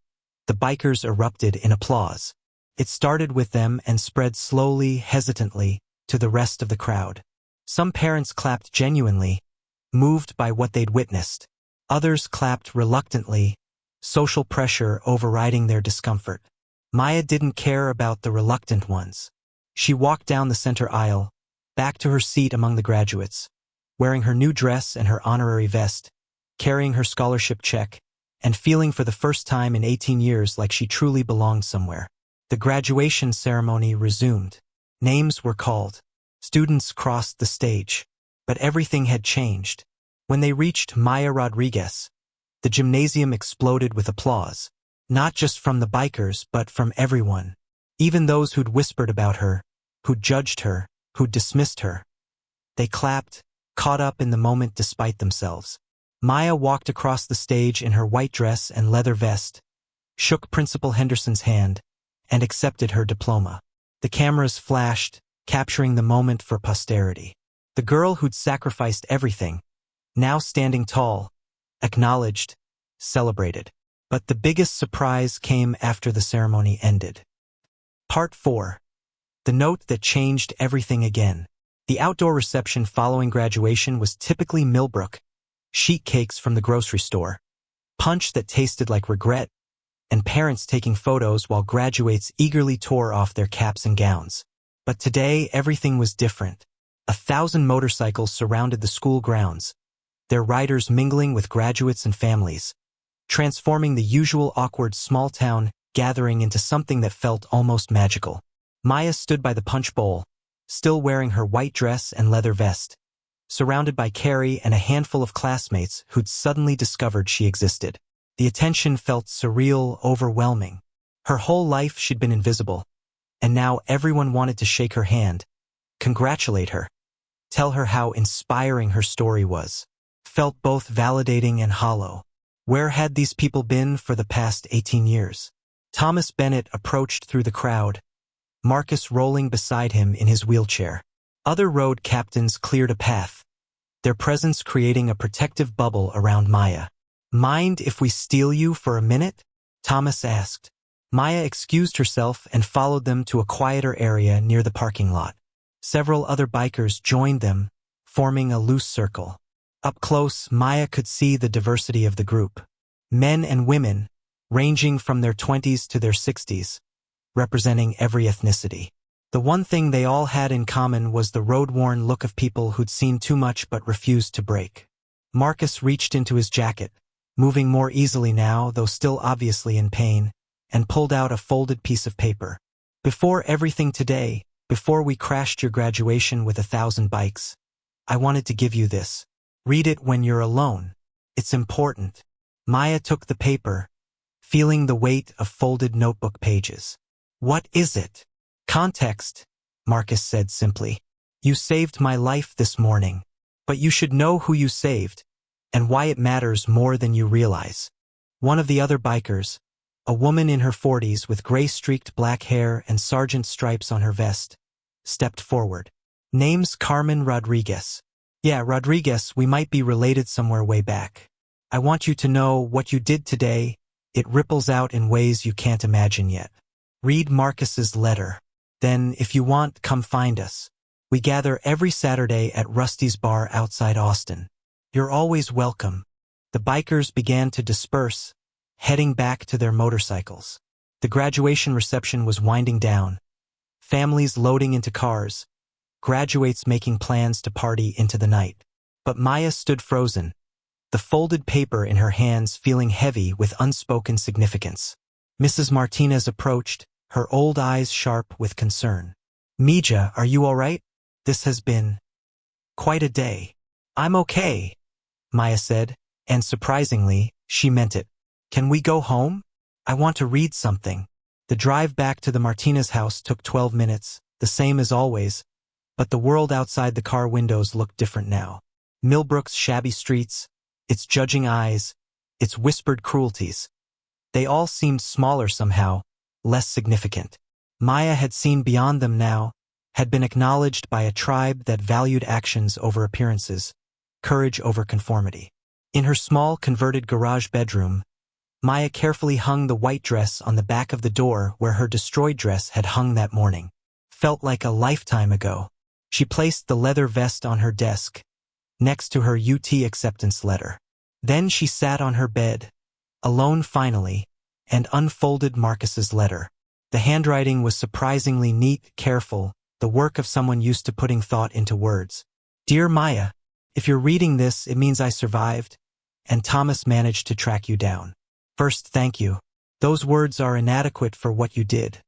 the bikers erupted in applause. It started with them and spread slowly, hesitantly, to the rest of the crowd. Some parents clapped genuinely, moved by what they'd witnessed. Others clapped reluctantly, social pressure overriding their discomfort. Maya didn't care about the reluctant ones. She walked down the center aisle, back to her seat among the graduates, wearing her new dress and her honorary vest, carrying her scholarship check, and feeling for the first time in 18 years like she truly belonged somewhere. The graduation ceremony resumed. Names were called. Students crossed the stage. But everything had changed. When they reached Maya Rodriguez, the gymnasium exploded with applause. Not just from the bikers, but from everyone. Even those who'd whispered about her, who'd judged her, who'd dismissed her. They clapped, caught up in the moment despite themselves. Maya walked across the stage in her white dress and leather vest, shook Principal Henderson's hand, and accepted her diploma. The cameras flashed, capturing the moment for posterity. The girl who'd sacrificed everything, now standing tall, acknowledged, celebrated. But the biggest surprise came after the ceremony ended. Part 4. The note that changed everything again. The outdoor reception following graduation was typically Millbrook, sheet cakes from the grocery store, punch that tasted like regret, and parents taking photos while graduates eagerly tore off their caps and gowns. But today, everything was different. 1,000 motorcycles surrounded the school grounds, their riders mingling with graduates and families, transforming the usual awkward small-town gathering into something that felt almost magical. Maya stood by the punch bowl, still wearing her white dress and leather vest, surrounded by Carrie and a handful of classmates who'd suddenly discovered she existed. The attention felt surreal, overwhelming. Her whole life she'd been invisible, and now everyone wanted to shake her hand, congratulate her, tell her how inspiring her story was. Felt both validating and hollow. Where had these people been for the past 18 years? Thomas Bennett approached through the crowd, Marcus rolling beside him in his wheelchair. Other road captains cleared a path, their presence creating a protective bubble around Maya. "Mind if we steal you for a minute?" Thomas asked. Maya excused herself and followed them to a quieter area near the parking lot. Several other bikers joined them, forming a loose circle. Up close, Maya could see the diversity of the group. Men and women, ranging from their 20s to their 60s, representing every ethnicity. The one thing they all had in common was the road-worn look of people who'd seen too much but refused to break. Marcus reached into his jacket, moving more easily now, though still obviously in pain, and pulled out a folded piece of paper. "Before everything today, before we crashed your graduation with 1,000 bikes, I wanted to give you this. Read it when you're alone. It's important." Maya took the paper, feeling the weight of folded notebook pages. "What is it?" "Context," Marcus said simply. "You saved my life this morning, but you should know who you saved, and why it matters more than you realize." One of the other bikers, a woman in her 40s with gray-streaked black hair and sergeant stripes on her vest, stepped forward. "Name's Carmen Rodriguez." "Yeah, Rodriguez, we might be related somewhere way back. I want you to know what you did today, it ripples out in ways you can't imagine yet. Read Marcus's letter. Then, if you want, come find us. We gather every Saturday at Rusty's Bar outside Austin. You're always welcome." The bikers began to disperse, heading back to their motorcycles. The graduation reception was winding down, families loading into cars, graduates making plans to party into the night. But Maya stood frozen, the folded paper in her hands feeling heavy with unspoken significance. Mrs. Martinez approached, her old eyes sharp with concern. "Mija, are you all right? This has been quite a day." "I'm okay," Maya said, and surprisingly, she meant it. "Can we go home? I want to read something." The drive back to the Martinez house took 12 minutes, the same as always, but the world outside the car windows looked different now. Millbrook's shabby streets, its judging eyes, its whispered cruelties. They all seemed smaller somehow, less significant. Maya had seen beyond them now, had been acknowledged by a tribe that valued actions over appearances, courage over conformity. In her small, converted garage bedroom, Maya carefully hung the white dress on the back of the door where her destroyed dress had hung that morning. Felt like a lifetime ago. She placed the leather vest on her desk, next to her UT acceptance letter. Then she sat on her bed, alone finally, and unfolded Marcus's letter. The handwriting was surprisingly neat, careful, the work of someone used to putting thought into words. "Dear Maya, if you're reading this, it means I survived, and Thomas managed to track you down. First, thank you. Those words are inadequate for what you did,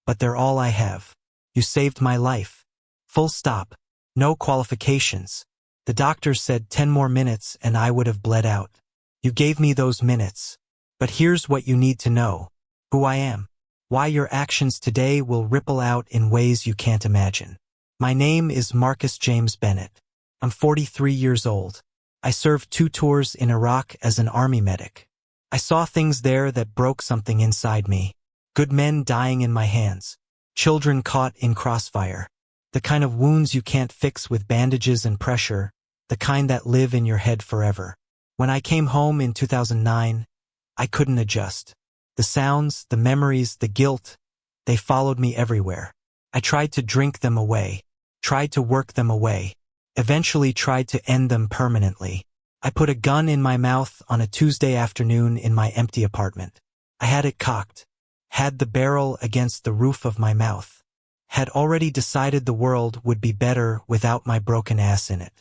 but they're all I have. You saved my life. Full stop. No qualifications. The doctor said 10 more minutes and I would have bled out. You gave me those minutes. But here's what you need to know. Who I am. Why your actions today will ripple out in ways you can't imagine. My name is Marcus James Bennett. I'm 43 years old. I served 2 tours in Iraq as an army medic. I saw things there that broke something inside me. Good men dying in my hands. Children caught in crossfire. The kind of wounds you can't fix with bandages and pressure, the kind that live in your head forever. When I came home in 2009, I couldn't adjust. The sounds, the memories, the guilt, they followed me everywhere. I tried to drink them away, tried to work them away, eventually tried to end them permanently. I put a gun in my mouth on a Tuesday afternoon in my empty apartment. I had it cocked, had the barrel against the roof of my mouth, had already decided the world would be better without my broken ass in it.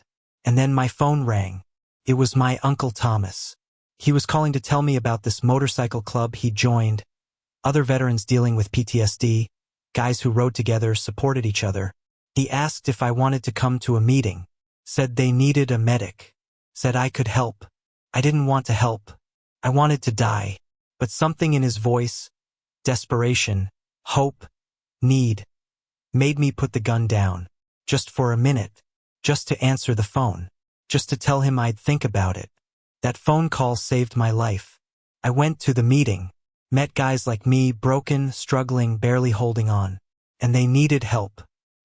And then my phone rang. It was my Uncle Thomas. He was calling to tell me about this motorcycle club he joined, other veterans dealing with PTSD, guys who rode together, supported each other. He asked if I wanted to come to a meeting, said they needed a medic, said I could help. I didn't want to help. I wanted to die. But something in his voice, desperation, hope, need, made me put the gun down, just for a minute, just to answer the phone, just to tell him I'd think about it. That phone call saved my life. I went to the meeting, met guys like me, broken, struggling, barely holding on. And they needed help.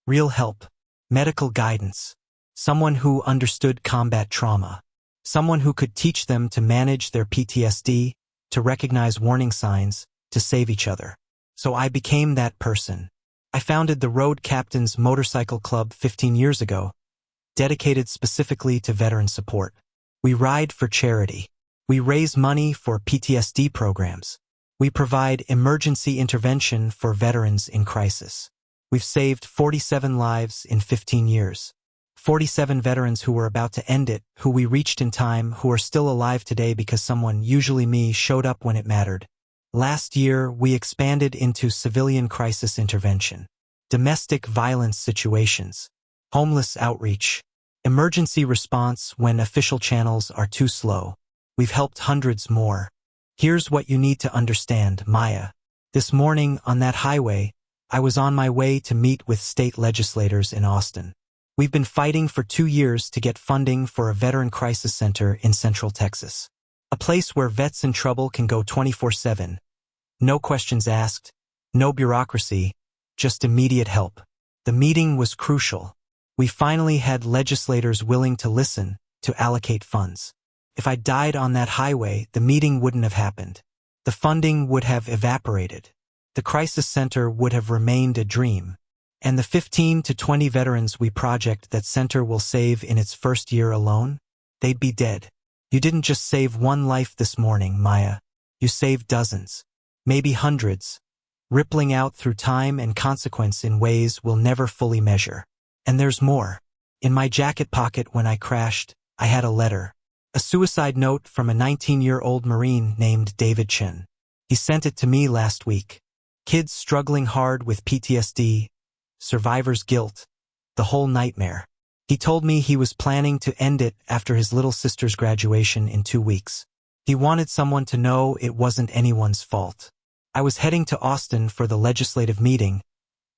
Real help. Medical guidance. Someone who understood combat trauma. Someone who could teach them to manage their PTSD, to recognize warning signs, to save each other. So I became that person. I founded the Road Captains Motorcycle Club 15 years ago, dedicated specifically to veteran support. We ride for charity. We raise money for PTSD programs. We provide emergency intervention for veterans in crisis. We've saved 47 lives in 15 years. 47 veterans who were about to end it, who we reached in time, who are still alive today because someone, usually me, showed up when it mattered. Last year, we expanded into civilian crisis intervention, domestic violence situations, homeless outreach, emergency response when official channels are too slow. We've helped hundreds more. Here's what you need to understand, Maya. This morning on that highway, I was on my way to meet with state legislators in Austin. We've been fighting for 2 years to get funding for a veteran crisis center in Central Texas. A place where vets in trouble can go 24/7. No questions asked, no bureaucracy, just immediate help. The meeting was crucial. We finally had legislators willing to listen, to allocate funds. If I died on that highway, the meeting wouldn't have happened. The funding would have evaporated. The crisis center would have remained a dream. And the 15 to 20 veterans we project that center will save in its first year alone, they'd be dead. You didn't just save one life this morning, Maya. You saved dozens, maybe hundreds, rippling out through time and consequence in ways we'll never fully measure. And there's more. In my jacket pocket when I crashed, I had a letter. A suicide note from a 19-year-old Marine named David Chen. He sent it to me last week. Kids struggling hard with PTSD, survivor's guilt, the whole nightmare. He told me he was planning to end it after his little sister's graduation in 2 weeks. He wanted someone to know it wasn't anyone's fault. I was heading to Austin for the legislative meeting,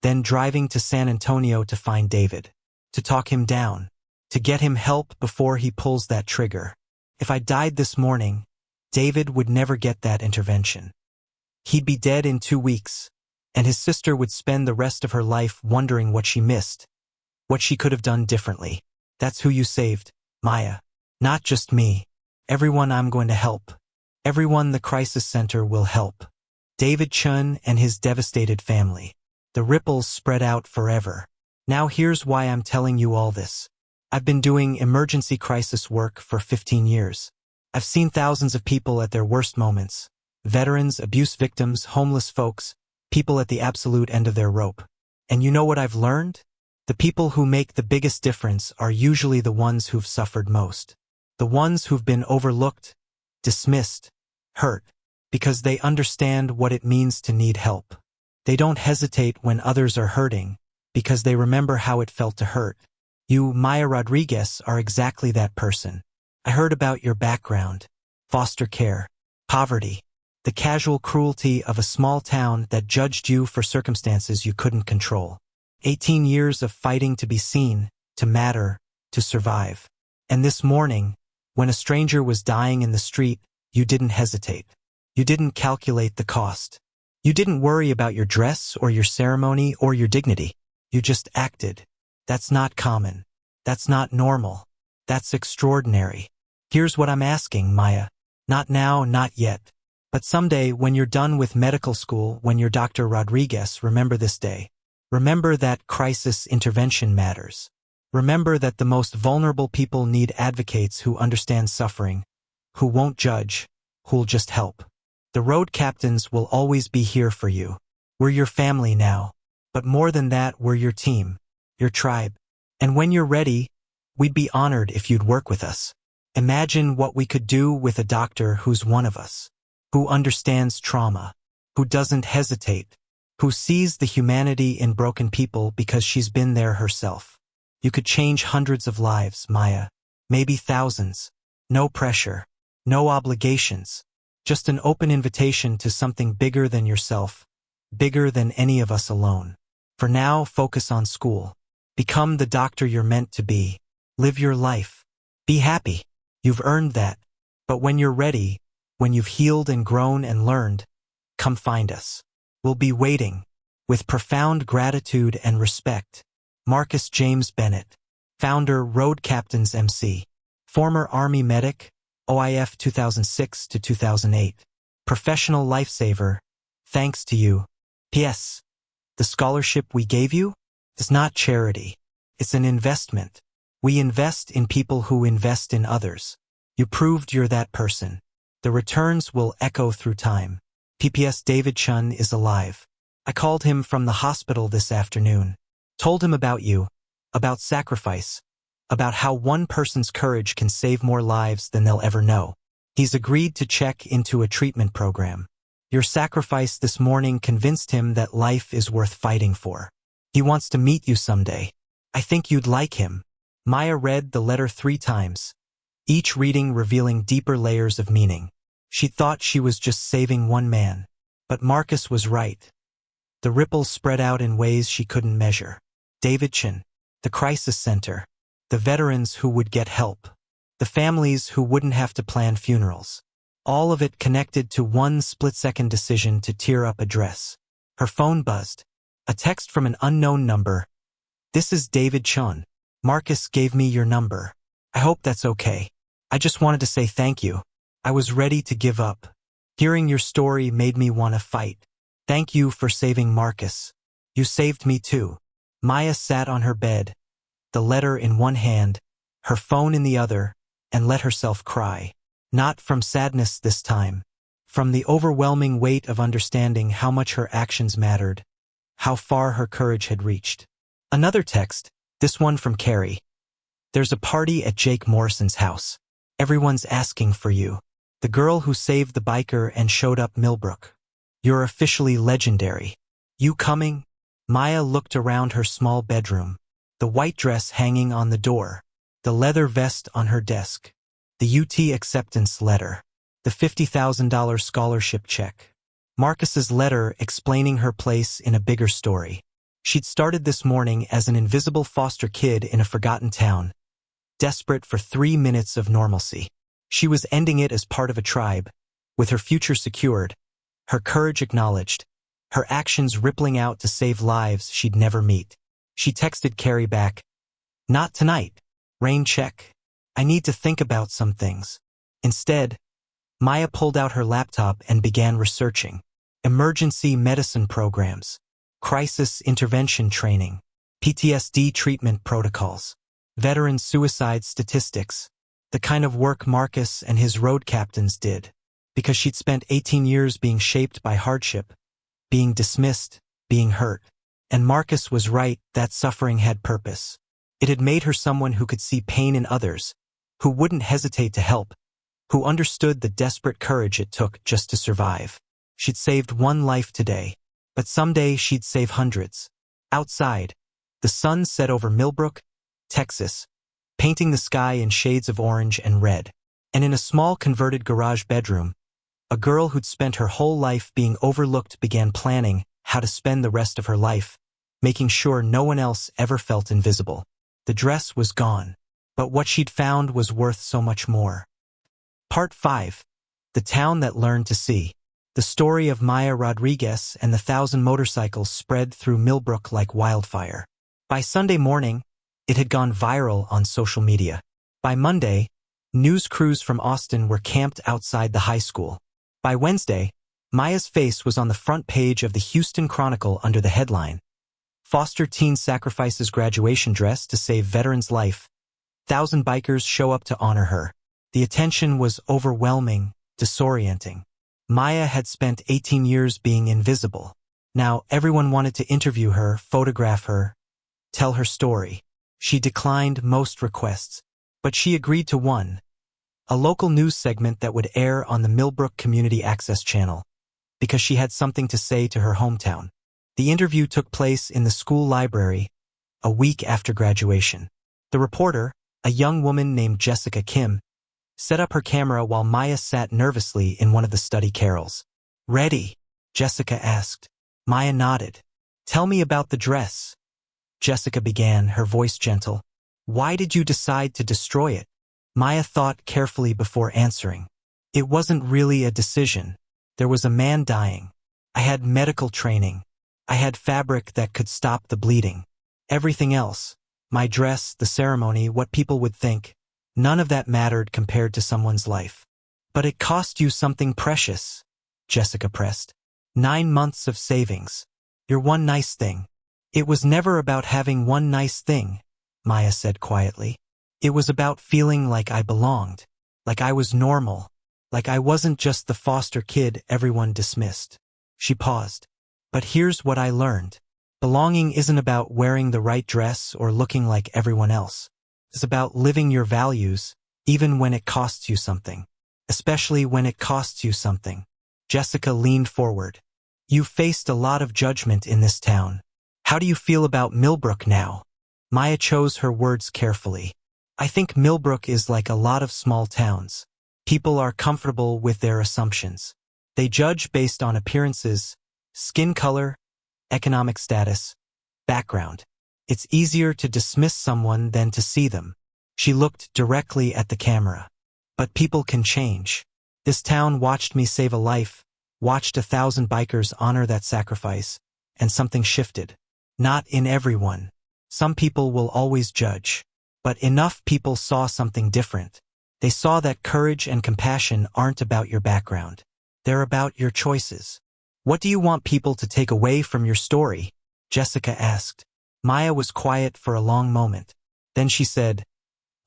then driving to San Antonio to find David, to talk him down, to get him help before he pulls that trigger. If I died this morning, David would never get that intervention. He'd be dead in 2 weeks, and his sister would spend the rest of her life wondering what she missed, what she could have done differently. That's who you saved, Maya. Not just me. Everyone I'm going to help. Everyone the crisis center will help. David Chun and his devastated family. The ripples spread out forever. Now here's why I'm telling you all this. I've been doing emergency crisis work for 15 years. I've seen thousands of people at their worst moments. Veterans, abuse victims, homeless folks, people at the absolute end of their rope. And you know what I've learned? The people who make the biggest difference are usually the ones who've suffered most. The ones who've been overlooked, dismissed, hurt, because they understand what it means to need help. They don't hesitate when others are hurting, because they remember how it felt to hurt. You, Maya Rodriguez, are exactly that person. I heard about your background, foster care, poverty, the casual cruelty of a small town that judged you for circumstances you couldn't control. 18 years of fighting to be seen, to matter, to survive. And this morning, when a stranger was dying in the street, you didn't hesitate. You didn't calculate the cost. You didn't worry about your dress or your ceremony or your dignity. You just acted. That's not common. That's not normal. That's extraordinary. Here's what I'm asking, Maya. Not now, not yet. But someday, when you're done with medical school, when you're Dr. Rodriguez, remember this day. Remember that crisis intervention matters. Remember that the most vulnerable people need advocates who understand suffering, who won't judge, who'll just help. The road captains will always be here for you. We're your family now. But more than that, we're your team, your tribe. And when you're ready, we'd be honored if you'd work with us. Imagine what we could do with a doctor who's one of us, who understands trauma, who doesn't hesitate, who sees the humanity in broken people because she's been there herself. You could change hundreds of lives, Maya, maybe thousands. No pressure, no obligations, just an open invitation to something bigger than yourself, bigger than any of us alone. For now, focus on school. Become the doctor you're meant to be. Live your life. Be happy. You've earned that. But when you're ready, when you've healed and grown and learned, come find us. We'll be waiting. With profound gratitude and respect. Marcus James Bennett, founder Road Captains MC, former Army medic, OIF 2006 to 2008, professional lifesaver, thanks to you. P.S. The scholarship we gave you is not charity. It's an investment. We invest in people who invest in others. You proved you're that person. The returns will echo through time. PPS David Chun is alive. I called him from the hospital this afternoon. Told him about you, about sacrifice, about how one person's courage can save more lives than they'll ever know. He's agreed to check into a treatment program. Your sacrifice this morning convinced him that life is worth fighting for. He wants to meet you someday. I think you'd like him. Maya read the letter 3 times, each reading revealing deeper layers of meaning. She thought she was just saving one man. But Marcus was right. The ripples spread out in ways she couldn't measure. David Chin, the crisis center, the veterans who would get help, the families who wouldn't have to plan funerals. All of it connected to one split-second decision to tear up a dress. Her phone buzzed. A text from an unknown number. This is David Chun. Marcus gave me your number. I hope that's okay. I just wanted to say thank you. I was ready to give up. Hearing your story made me want to fight. Thank you for saving Marcus. You saved me too. Maya sat on her bed, the letter in one hand, her phone in the other, and let herself cry. Not from sadness this time. From the overwhelming weight of understanding how much her actions mattered, how far her courage had reached. Another text, this one from Carrie. There's a party at Jake Morrison's house. Everyone's asking for you. The girl who saved the biker and showed up Millbrook. You're officially legendary. You coming? Maya looked around her small bedroom. The white dress hanging on the door. The leather vest on her desk. The UT acceptance letter. The $50,000 scholarship check. Marcus's letter explaining her place in a bigger story. She'd started this morning as an invisible foster kid in a forgotten town, desperate for 3 minutes of normalcy. She was ending it as part of a tribe, with her future secured, her courage acknowledged, her actions rippling out to save lives she'd never meet. She texted Carrie back, "Not tonight. Rain check. I need to think about some things." Instead, Maya pulled out her laptop and began researching. Emergency medicine programs, crisis intervention training, PTSD treatment protocols, veteran suicide statistics, the kind of work Marcus and his road captains did, because she'd spent 18 years being shaped by hardship, being dismissed, being hurt. And Marcus was right, that suffering had purpose. It had made her someone who could see pain in others, who wouldn't hesitate to help, who understood the desperate courage it took just to survive. She'd saved one life today, but someday she'd save hundreds. Outside, the sun set over Millbrook, Texas, painting the sky in shades of orange and red. And in a small converted garage bedroom, a girl who'd spent her whole life being overlooked began planning how to spend the rest of her life, making sure no one else ever felt invisible. The dress was gone, but what she'd found was worth so much more. Part 5. The town that learned to see. The story of Maya Rodriguez and the 1,000 motorcycles spread through Millbrook like wildfire. By Sunday morning, it had gone viral on social media. By Monday, news crews from Austin were camped outside the high school. By Wednesday, Maya's face was on the front page of the Houston Chronicle under the headline, "Foster Teen Sacrifices Graduation Dress to Save Veteran's Life. 1,000 bikers show up to honor her." The attention was overwhelming, disorienting. Maya had spent 18 years being invisible. Now everyone wanted to interview her, photograph her, tell her story. She declined most requests, but she agreed to one, a local news segment that would air on the Millbrook Community Access Channel, because she had something to say to her hometown. The interview took place in the school library a week after graduation. The reporter, a young woman named Jessica Kim, set up her camera while Maya sat nervously in one of the study carrels. "Ready?" Jessica asked. Maya nodded. "Tell me about the dress." Jessica began, her voice gentle. "Why did you decide to destroy it?" Maya thought carefully before answering. "It wasn't really a decision. There was a man dying. I had medical training. I had fabric that could stop the bleeding. Everything else, my dress, the ceremony, what people would think, none of that mattered compared to someone's life." "But it cost you something precious," Jessica pressed. 9 months of savings. Your one nice thing." "It was never about having one nice thing," Maya said quietly. "It was about feeling like I belonged, like I was normal, like I wasn't just the foster kid everyone dismissed." She paused. "But here's what I learned. Belonging isn't about wearing the right dress or looking like everyone else. It's about living your values, even when it costs you something. Especially when it costs you something." Jessica leaned forward. "You've faced a lot of judgment in this town. How do you feel about Millbrook now?" Maya chose her words carefully. "I think Millbrook is like a lot of small towns. People are comfortable with their assumptions. They judge based on appearances, skin color, economic status, background. It's easier to dismiss someone than to see them." She looked directly at the camera. "But people can change. This town watched me save a life, watched 1,000 bikers honor that sacrifice, and something shifted. Not in everyone. Some people will always judge. But enough people saw something different. They saw that courage and compassion aren't about your background. They're about your choices." "What do you want people to take away from your story?" Jessica asked. Maya was quiet for a long moment. Then she said,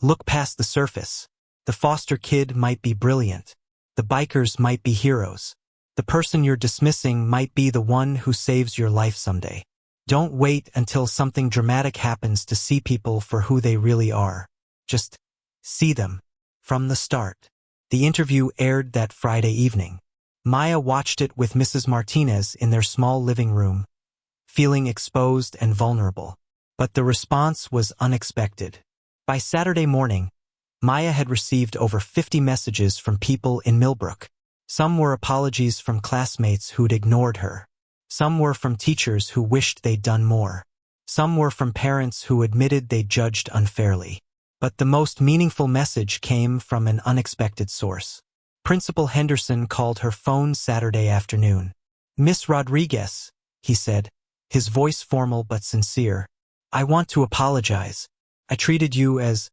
"Look past the surface. The foster kid might be brilliant. The bikers might be heroes. The person you're dismissing might be the one who saves your life someday. Don't wait until something dramatic happens to see people for who they really are. Just see them from the start." The interview aired that Friday evening. Maya watched it with Mrs. Martinez in their small living room, feeling exposed and vulnerable. But the response was unexpected. By Saturday morning, Maya had received over 50 messages from people in Millbrook. Some were apologies from classmates who'd ignored her. Some were from teachers who wished they'd done more. Some were from parents who admitted they judged unfairly. But the most meaningful message came from an unexpected source. Principal Henderson called her phone Saturday afternoon. "Miss Rodriguez," he said, his voice formal but sincere, "I want to apologize. I treated you as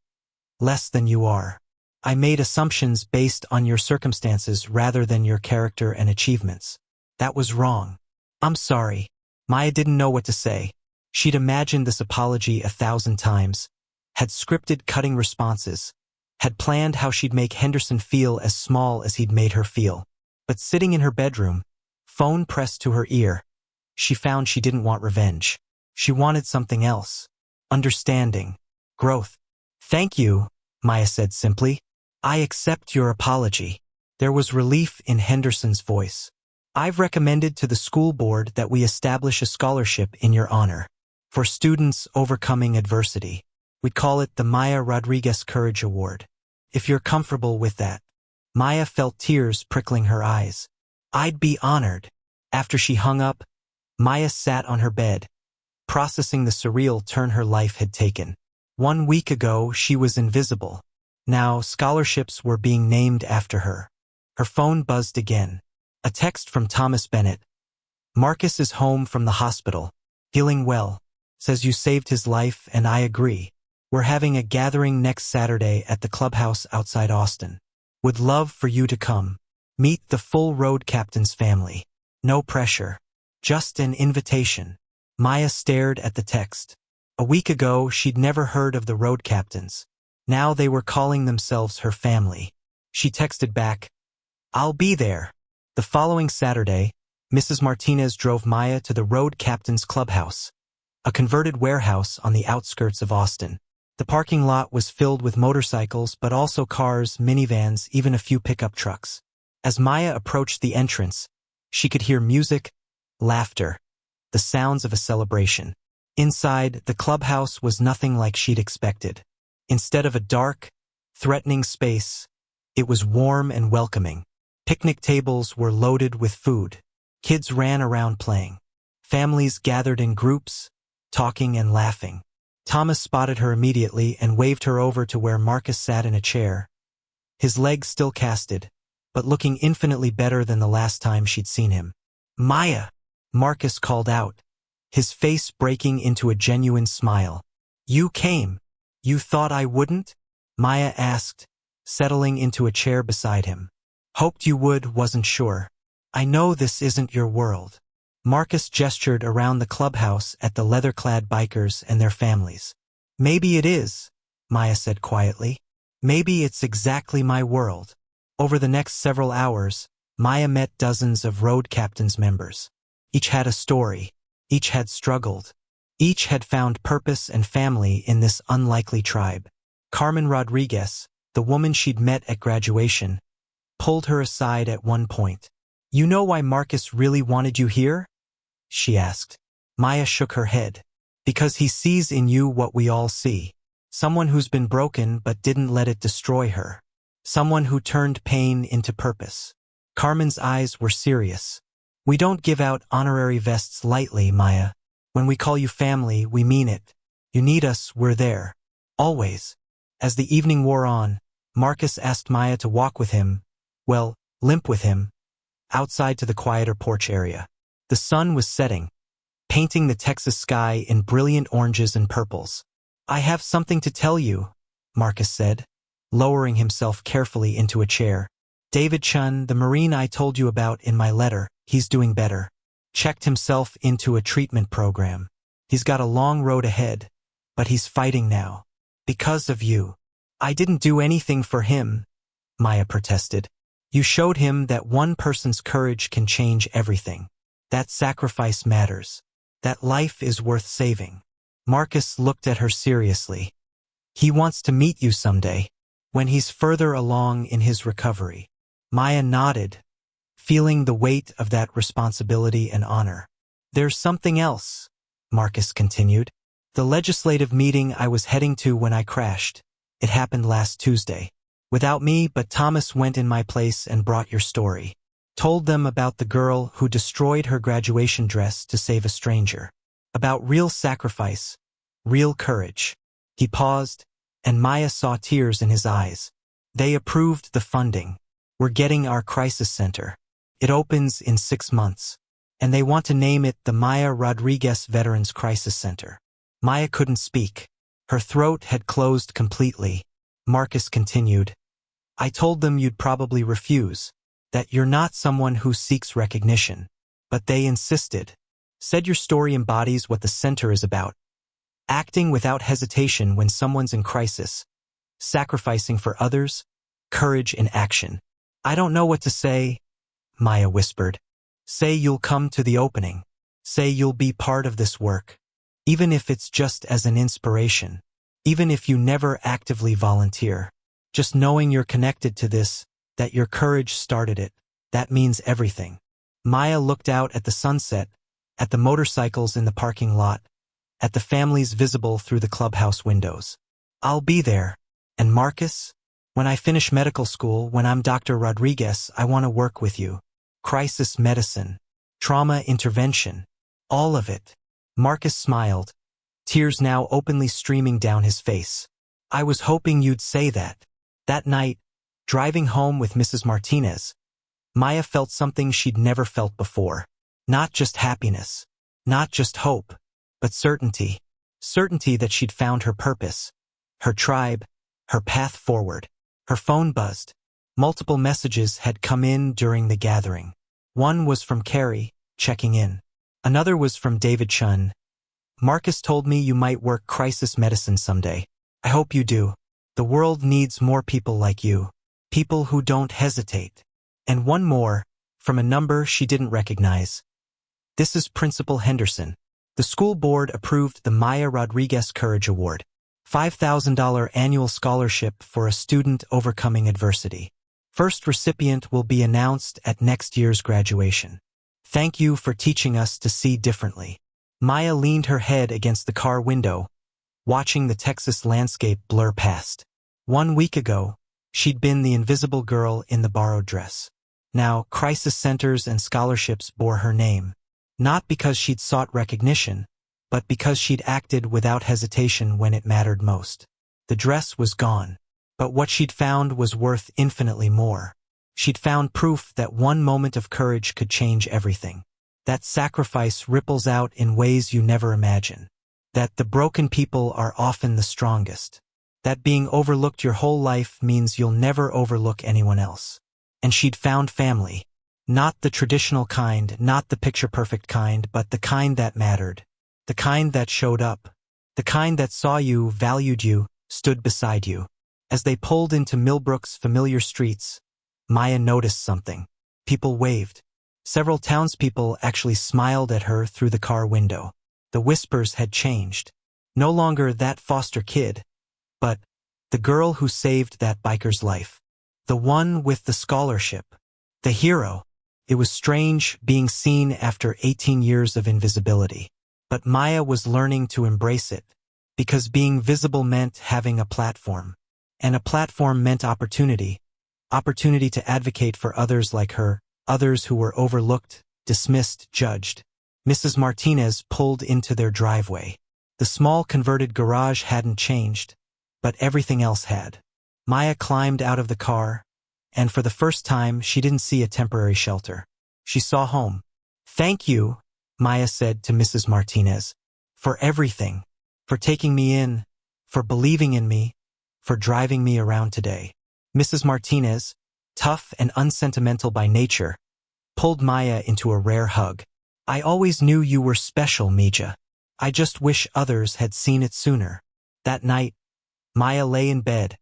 less than you are. I made assumptions based on your circumstances rather than your character and achievements. That was wrong. I'm sorry." Maya didn't know what to say. She'd imagined this apology 1,000 times, had scripted cutting responses, had planned how she'd make Henderson feel as small as he'd made her feel. But sitting in her bedroom, phone pressed to her ear, she found she didn't want revenge. She wanted something else. Understanding. Growth. "Thank you," Maya said simply. "I accept your apology." There was relief in Henderson's voice. "I've recommended to the school board that we establish a scholarship in your honor for students overcoming adversity. We'd call it the Maya Rodriguez Courage Award. If you're comfortable with that." Maya felt tears prickling her eyes. "I'd be honored." After she hung up, Maya sat on her bed, processing the surreal turn her life had taken. 1 week ago, she was invisible. Now, scholarships were being named after her. Her phone buzzed again. A text from Thomas Bennett. Marcus is home from the hospital, feeling well, says you saved his life and I agree. We're having a gathering next Saturday at the clubhouse outside Austin. Would love for you to come. Meet the full road captain's family. No pressure. Just an invitation. Maya stared at the text. A week ago, she'd never heard of the road captains. Now they were calling themselves her family. She texted back, I'll be there. The following Saturday, Mrs. Martinez drove Maya to the road captain's clubhouse, a converted warehouse on the outskirts of Austin. The parking lot was filled with motorcycles, but also cars, minivans, even a few pickup trucks. As Maya approached the entrance, she could hear music, laughter, the sounds of a celebration. Inside, the clubhouse was nothing like she'd expected. Instead of a dark, threatening space, it was warm and welcoming. Picnic tables were loaded with food. Kids ran around playing. Families gathered in groups, talking and laughing. Thomas spotted her immediately and waved her over to where Marcus sat in a chair, his legs still casted, but looking infinitely better than the last time she'd seen him. Maya! Marcus called out, his face breaking into a genuine smile. You came. You thought I wouldn't? Maya asked, settling into a chair beside him. Hoped you would, wasn't sure. I know this isn't your world. Marcus gestured around the clubhouse at the leather-clad bikers and their families. Maybe it is, Maya said quietly. Maybe it's exactly my world. Over the next several hours, Maya met dozens of road captain's members. Each had a story. Each had struggled. Each had found purpose and family in this unlikely tribe. Carmen Rodriguez, the woman she'd met at graduation, pulled her aside at one point. You know why Marcus really wanted you here? She asked. Maya shook her head. Because he sees in you what we all see. Someone who's been broken but didn't let it destroy her. Someone who turned pain into purpose. Carmen's eyes were serious. We don't give out honorary vests lightly, Maya. When we call you family, we mean it. You need us, we're there. Always. As the evening wore on, Marcus asked Maya to walk with him, limp with him, outside to the quieter porch area. The sun was setting, painting the Texas sky in brilliant oranges and purples. I have something to tell you, Marcus said, lowering himself carefully into a chair. David Chun, the Marine I told you about in my letter, he's doing better. Checked himself into a treatment program. He's got a long road ahead, but he's fighting now. Because of you. I didn't do anything for him, Maya protested. You showed him that one person's courage can change everything. That sacrifice matters. That life is worth saving. Marcus looked at her seriously. He wants to meet you someday, when he's further along in his recovery. Maya nodded, feeling the weight of that responsibility and honor. There's something else, Marcus continued. The legislative meeting I was heading to when I crashed. It happened last Tuesday. Without me, but Thomas went in my place and brought your story. Told them about the girl who destroyed her graduation dress to save a stranger. About real sacrifice, real courage. He paused, and Maya saw tears in his eyes. They approved the funding. We're getting our crisis center. It opens in 6 months. And they want to name it the Maya Rodriguez Veterans Crisis Center. Maya couldn't speak. Her throat had closed completely. Marcus continued. I told them you'd probably refuse. That you're not someone who seeks recognition. But they insisted. Said your story embodies what the center is about. Acting without hesitation when someone's in crisis. Sacrificing for others. Courage in action. I don't know what to say, Maya whispered. Say you'll come to the opening. Say you'll be part of this work. Even if it's just as an inspiration. Even if you never actively volunteer. Just knowing you're connected to this, that your courage started it, that means everything. Maya looked out at the sunset, at the motorcycles in the parking lot, at the families visible through the clubhouse windows. I'll be there. And Marcus? When I finish medical school, when I'm Dr. Rodriguez, I want to work with you. Crisis medicine. Trauma intervention. All of it. Marcus smiled, tears now openly streaming down his face. I was hoping you'd say that. That night, driving home with Mrs. Martinez, Maya felt something she'd never felt before. Not just happiness, not just hope, but certainty. Certainty that she'd found her purpose, her tribe, her path forward. Her phone buzzed. Multiple messages had come in during the gathering. One was from Carrie, checking in. Another was from David Chun. Marcus told me you might work crisis medicine someday. I hope you do. The world needs more people like you. People who don't hesitate. And one more, from a number she didn't recognize. This is Principal Henderson. The school board approved the Maya Rodriguez Courage Award. $5,000 annual scholarship for a student overcoming adversity. First recipient will be announced at next year's graduation. Thank you for teaching us to see differently. Maya leaned her head against the car window, watching the Texas landscape blur past. 1 week ago, she'd been the invisible girl in the borrowed dress. Now, crisis centers and scholarships bore her name. Not because she'd sought recognition, but because she'd acted without hesitation when it mattered most. The dress was gone, but what she'd found was worth infinitely more. She'd found proof that one moment of courage could change everything. That sacrifice ripples out in ways you never imagine. That the broken people are often the strongest. That being overlooked your whole life means you'll never overlook anyone else. And she'd found family. Not the traditional kind, not the picture-perfect kind, but the kind that mattered. The kind that showed up. The kind that saw you, valued you, stood beside you. As they pulled into Millbrook's familiar streets, Maya noticed something. People waved. Several townspeople actually smiled at her through the car window. The whispers had changed. No longer that foster kid, but the girl who saved that biker's life. The one with the scholarship. The hero. It was strange being seen after 18 years of invisibility. But Maya was learning to embrace it, because being visible meant having a platform. And a platform meant opportunity. Opportunity to advocate for others like her, others who were overlooked, dismissed, judged. Mrs. Martinez pulled into their driveway. The small converted garage hadn't changed, but everything else had. Maya climbed out of the car, and for the first time she didn't see a temporary shelter. She saw home. "Thank you," Maya said to Mrs. Martinez, "for everything, for taking me in, for believing in me, for driving me around today." Mrs. Martinez, tough and unsentimental by nature, pulled Maya into a rare hug. "I always knew you were special, Mija. I just wish others had seen it sooner." That night, Maya lay in bed,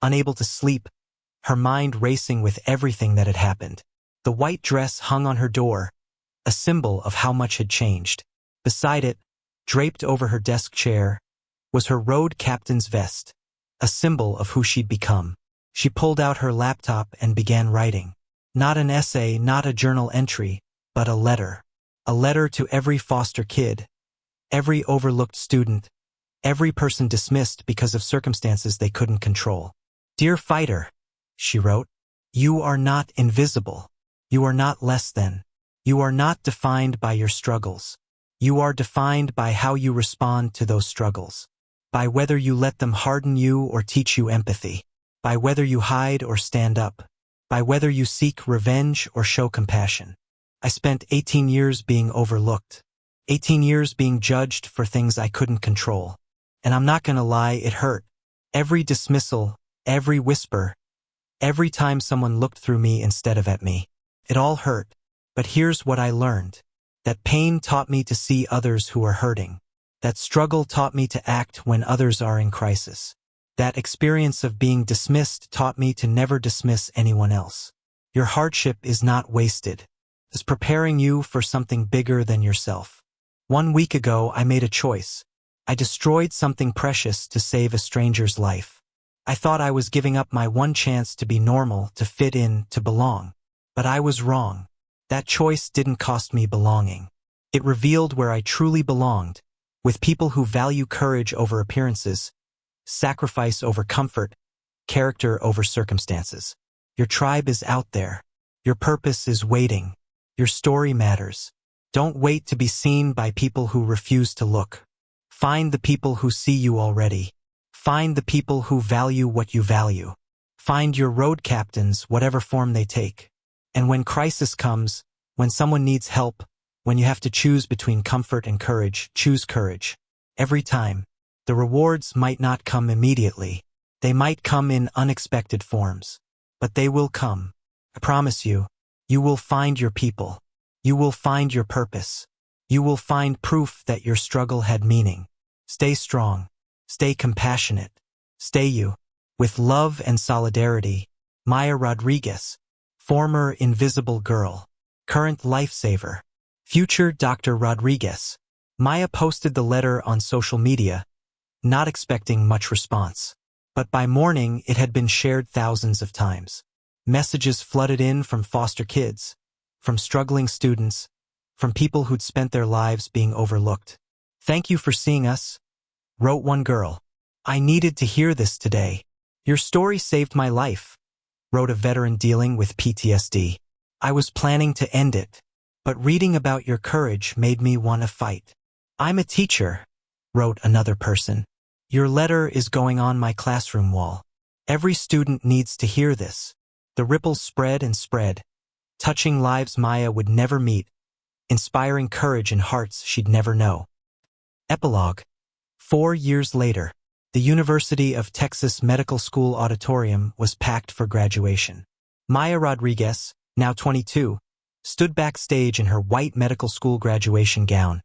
unable to sleep, her mind racing with everything that had happened. The white dress hung on her door, a symbol of how much had changed. Beside it, draped over her desk chair, was her road captain's vest, a symbol of who she'd become. She pulled out her laptop and began writing. Not an essay, not a journal entry, but a letter. A letter to every foster kid, every overlooked student, every person dismissed because of circumstances they couldn't control. "Dear fighter," she wrote, "you are not invisible. You are not less than. You are not defined by your struggles. You are defined by how you respond to those struggles. By whether you let them harden you or teach you empathy. By whether you hide or stand up. By whether you seek revenge or show compassion. I spent 18 years being overlooked. 18 years being judged for things I couldn't control. And I'm not gonna lie, it hurt. Every dismissal, every whisper, every time someone looked through me instead of at me. It all hurt. But here's what I learned. That pain taught me to see others who are hurting. That struggle taught me to act when others are in crisis. That experience of being dismissed taught me to never dismiss anyone else. Your hardship is not wasted. It's preparing you for something bigger than yourself. 1 week ago, I made a choice. I destroyed something precious to save a stranger's life. I thought I was giving up my one chance to be normal, to fit in, to belong. But I was wrong. That choice didn't cost me belonging. It revealed where I truly belonged, with people who value courage over appearances, sacrifice over comfort, character over circumstances. Your tribe is out there. Your purpose is waiting. Your story matters. Don't wait to be seen by people who refuse to look. Find the people who see you already. Find the people who value what you value. Find your road captains, whatever form they take. And when crisis comes, when someone needs help, when you have to choose between comfort and courage, choose courage. Every time. The rewards might not come immediately. They might come in unexpected forms. But they will come. I promise you, you will find your people. You will find your purpose. You will find proof that your struggle had meaning. Stay strong. Stay compassionate. Stay you. With love and solidarity, Maya Rodriguez, former invisible girl, current lifesaver, future Dr. Rodriguez. Maya posted the letter on social media, not expecting much response. But by morning, it had been shared thousands of times. Messages flooded in from foster kids, from struggling students, from people who'd spent their lives being overlooked. "Thank you for seeing us," wrote one girl. "I needed to hear this today. Your story saved my life," wrote a veteran dealing with PTSD. "I was planning to end it, but reading about your courage made me want to fight." "I'm a teacher," wrote another person. "Your letter is going on my classroom wall. Every student needs to hear this." The ripples spread and spread, touching lives Maya would never meet, inspiring courage in hearts she'd never know. Epilogue. 4 years later, the University of Texas Medical School auditorium was packed for graduation. Maya Rodriguez, now 22, stood backstage in her white medical school graduation gown,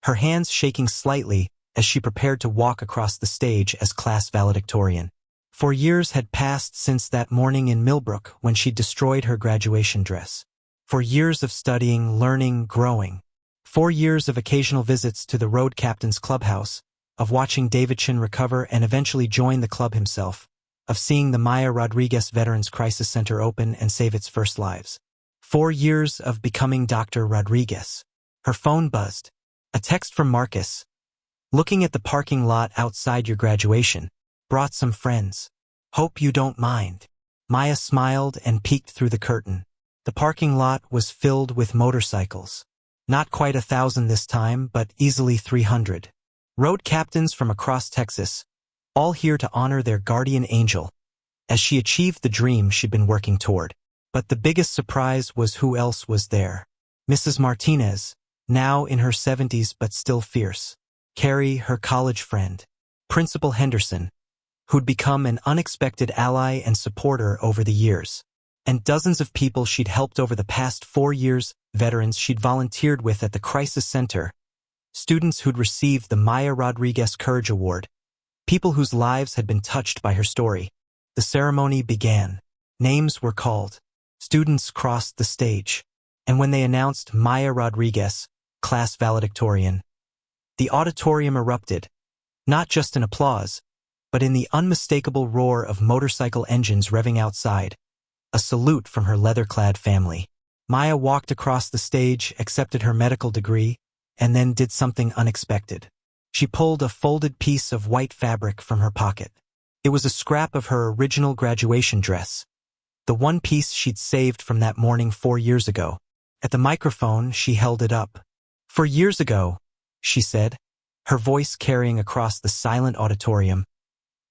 her hands shaking slightly as she prepared to walk across the stage as class valedictorian. 4 years had passed since that morning in Millbrook when she destroyed her graduation dress. 4 years of studying, learning, growing. 4 years of occasional visits to the road captain's clubhouse, of watching Davidson recover and eventually join the club himself, of seeing the Maya Rodriguez Veterans Crisis Center open and save its first lives. 4 years of becoming Dr. Rodriguez. Her phone buzzed. A text from Marcus. "Looking at the parking lot outside your graduation. Brought some friends. Hope you don't mind." Maya smiled and peeked through the curtain. The parking lot was filled with motorcycles. Not quite 1,000 this time, but easily 300. Road captains from across Texas, all here to honor their guardian angel, as she achieved the dream she'd been working toward. But the biggest surprise was who else was there. Mrs. Martinez, now in her 70s but still fierce. Carrie, her college friend. Principal Henderson, who'd become an unexpected ally and supporter over the years. And dozens of people she'd helped over the past 4 years, veterans she'd volunteered with at the Crisis Center, students who'd received the Maya Rodriguez Courage Award, people whose lives had been touched by her story. The ceremony began. Names were called. Students crossed the stage. And when they announced Maya Rodriguez, class valedictorian, the auditorium erupted, not just in applause, but in the unmistakable roar of motorcycle engines revving outside, a salute from her leather-clad family. Maya walked across the stage, accepted her medical degree, and then did something unexpected. She pulled a folded piece of white fabric from her pocket. It was a scrap of her original graduation dress, the one piece she'd saved from that morning 4 years ago. At the microphone, she held it up. "4 years ago," she said, her voice carrying across the silent auditorium,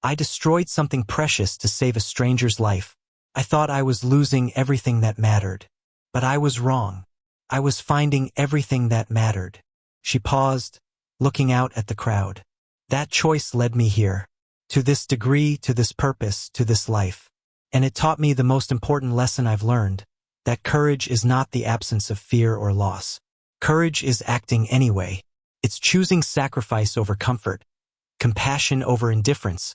"I destroyed something precious to save a stranger's life. I thought I was losing everything that mattered. But I was wrong. I was finding everything that mattered." She paused, looking out at the crowd. "That choice led me here. To this degree, to this purpose, to this life. And it taught me the most important lesson I've learned, that courage is not the absence of fear or loss. Courage is acting anyway. It's choosing sacrifice over comfort, compassion over indifference,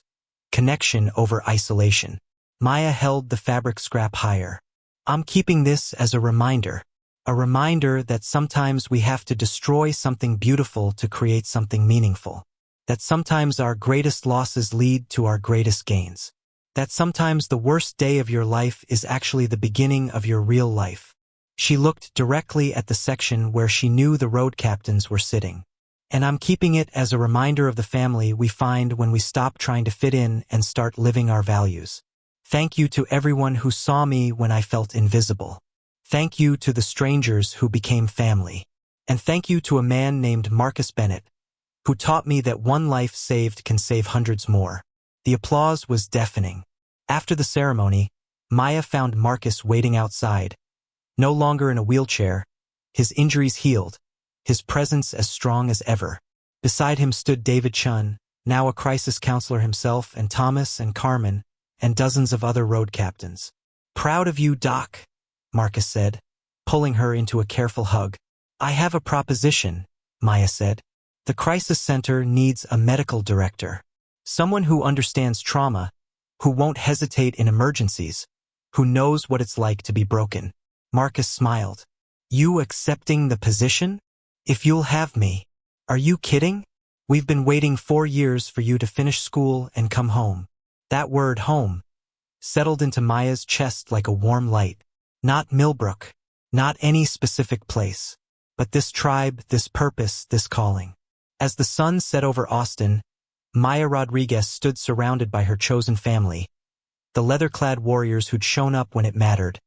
connection over isolation." Maya held the fabric scrap higher. "I'm keeping this as a reminder that sometimes we have to destroy something beautiful to create something meaningful. That sometimes our greatest losses lead to our greatest gains. That sometimes the worst day of your life is actually the beginning of your real life." She looked directly at the section where she knew the road captains were sitting. "And I'm keeping it as a reminder of the family we find when we stop trying to fit in and start living our values. Thank you to everyone who saw me when I felt invisible. Thank you to the strangers who became family. And thank you to a man named Marcus Bennett, who taught me that one life saved can save hundreds more." The applause was deafening. After the ceremony, Maya found Marcus waiting outside, No longer in a wheelchair, his injuries healed, his presence as strong as ever. Beside him stood David Chun, now a crisis counselor himself, and Thomas and Carmen, and dozens of other road captains. "Proud of you, Doc," Marcus said, pulling her into a careful hug. "I have a proposition," Maya said. "The crisis center needs a medical director. Someone who understands trauma, who won't hesitate in emergencies, who knows what it's like to be broken." Marcus smiled. "You accepting the position? If you'll have me. Are you kidding? We've been waiting 4 years for you to finish school and come home." That word, home, settled into Maya's chest like a warm light. Not Millbrook, not any specific place, but this tribe, this purpose, this calling. As the sun set over Austin, Maya Rodriguez stood surrounded by her chosen family, the leather-clad warriors who'd shown up when it mattered,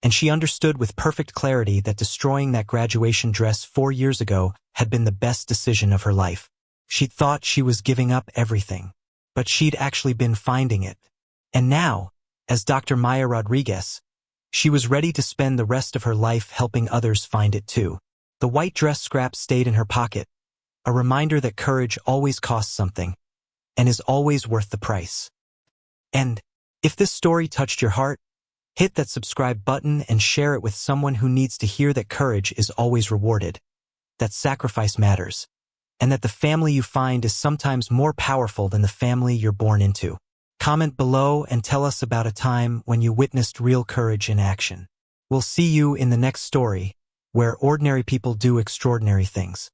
and she understood with perfect clarity that destroying that graduation dress 4 years ago had been the best decision of her life. She'd thought she was giving up everything, but she'd actually been finding it. And now, as Dr. Maya Rodriguez, she was ready to spend the rest of her life helping others find it too. The white dress scrap stayed in her pocket, a reminder that courage always costs something, and is always worth the price. And if this story touched your heart, hit that subscribe button and share it with someone who needs to hear that courage is always rewarded, that sacrifice matters, and that the family you find is sometimes more powerful than the family you're born into. Comment below and tell us about a time when you witnessed real courage in action. We'll see you in the next story, where ordinary people do extraordinary things.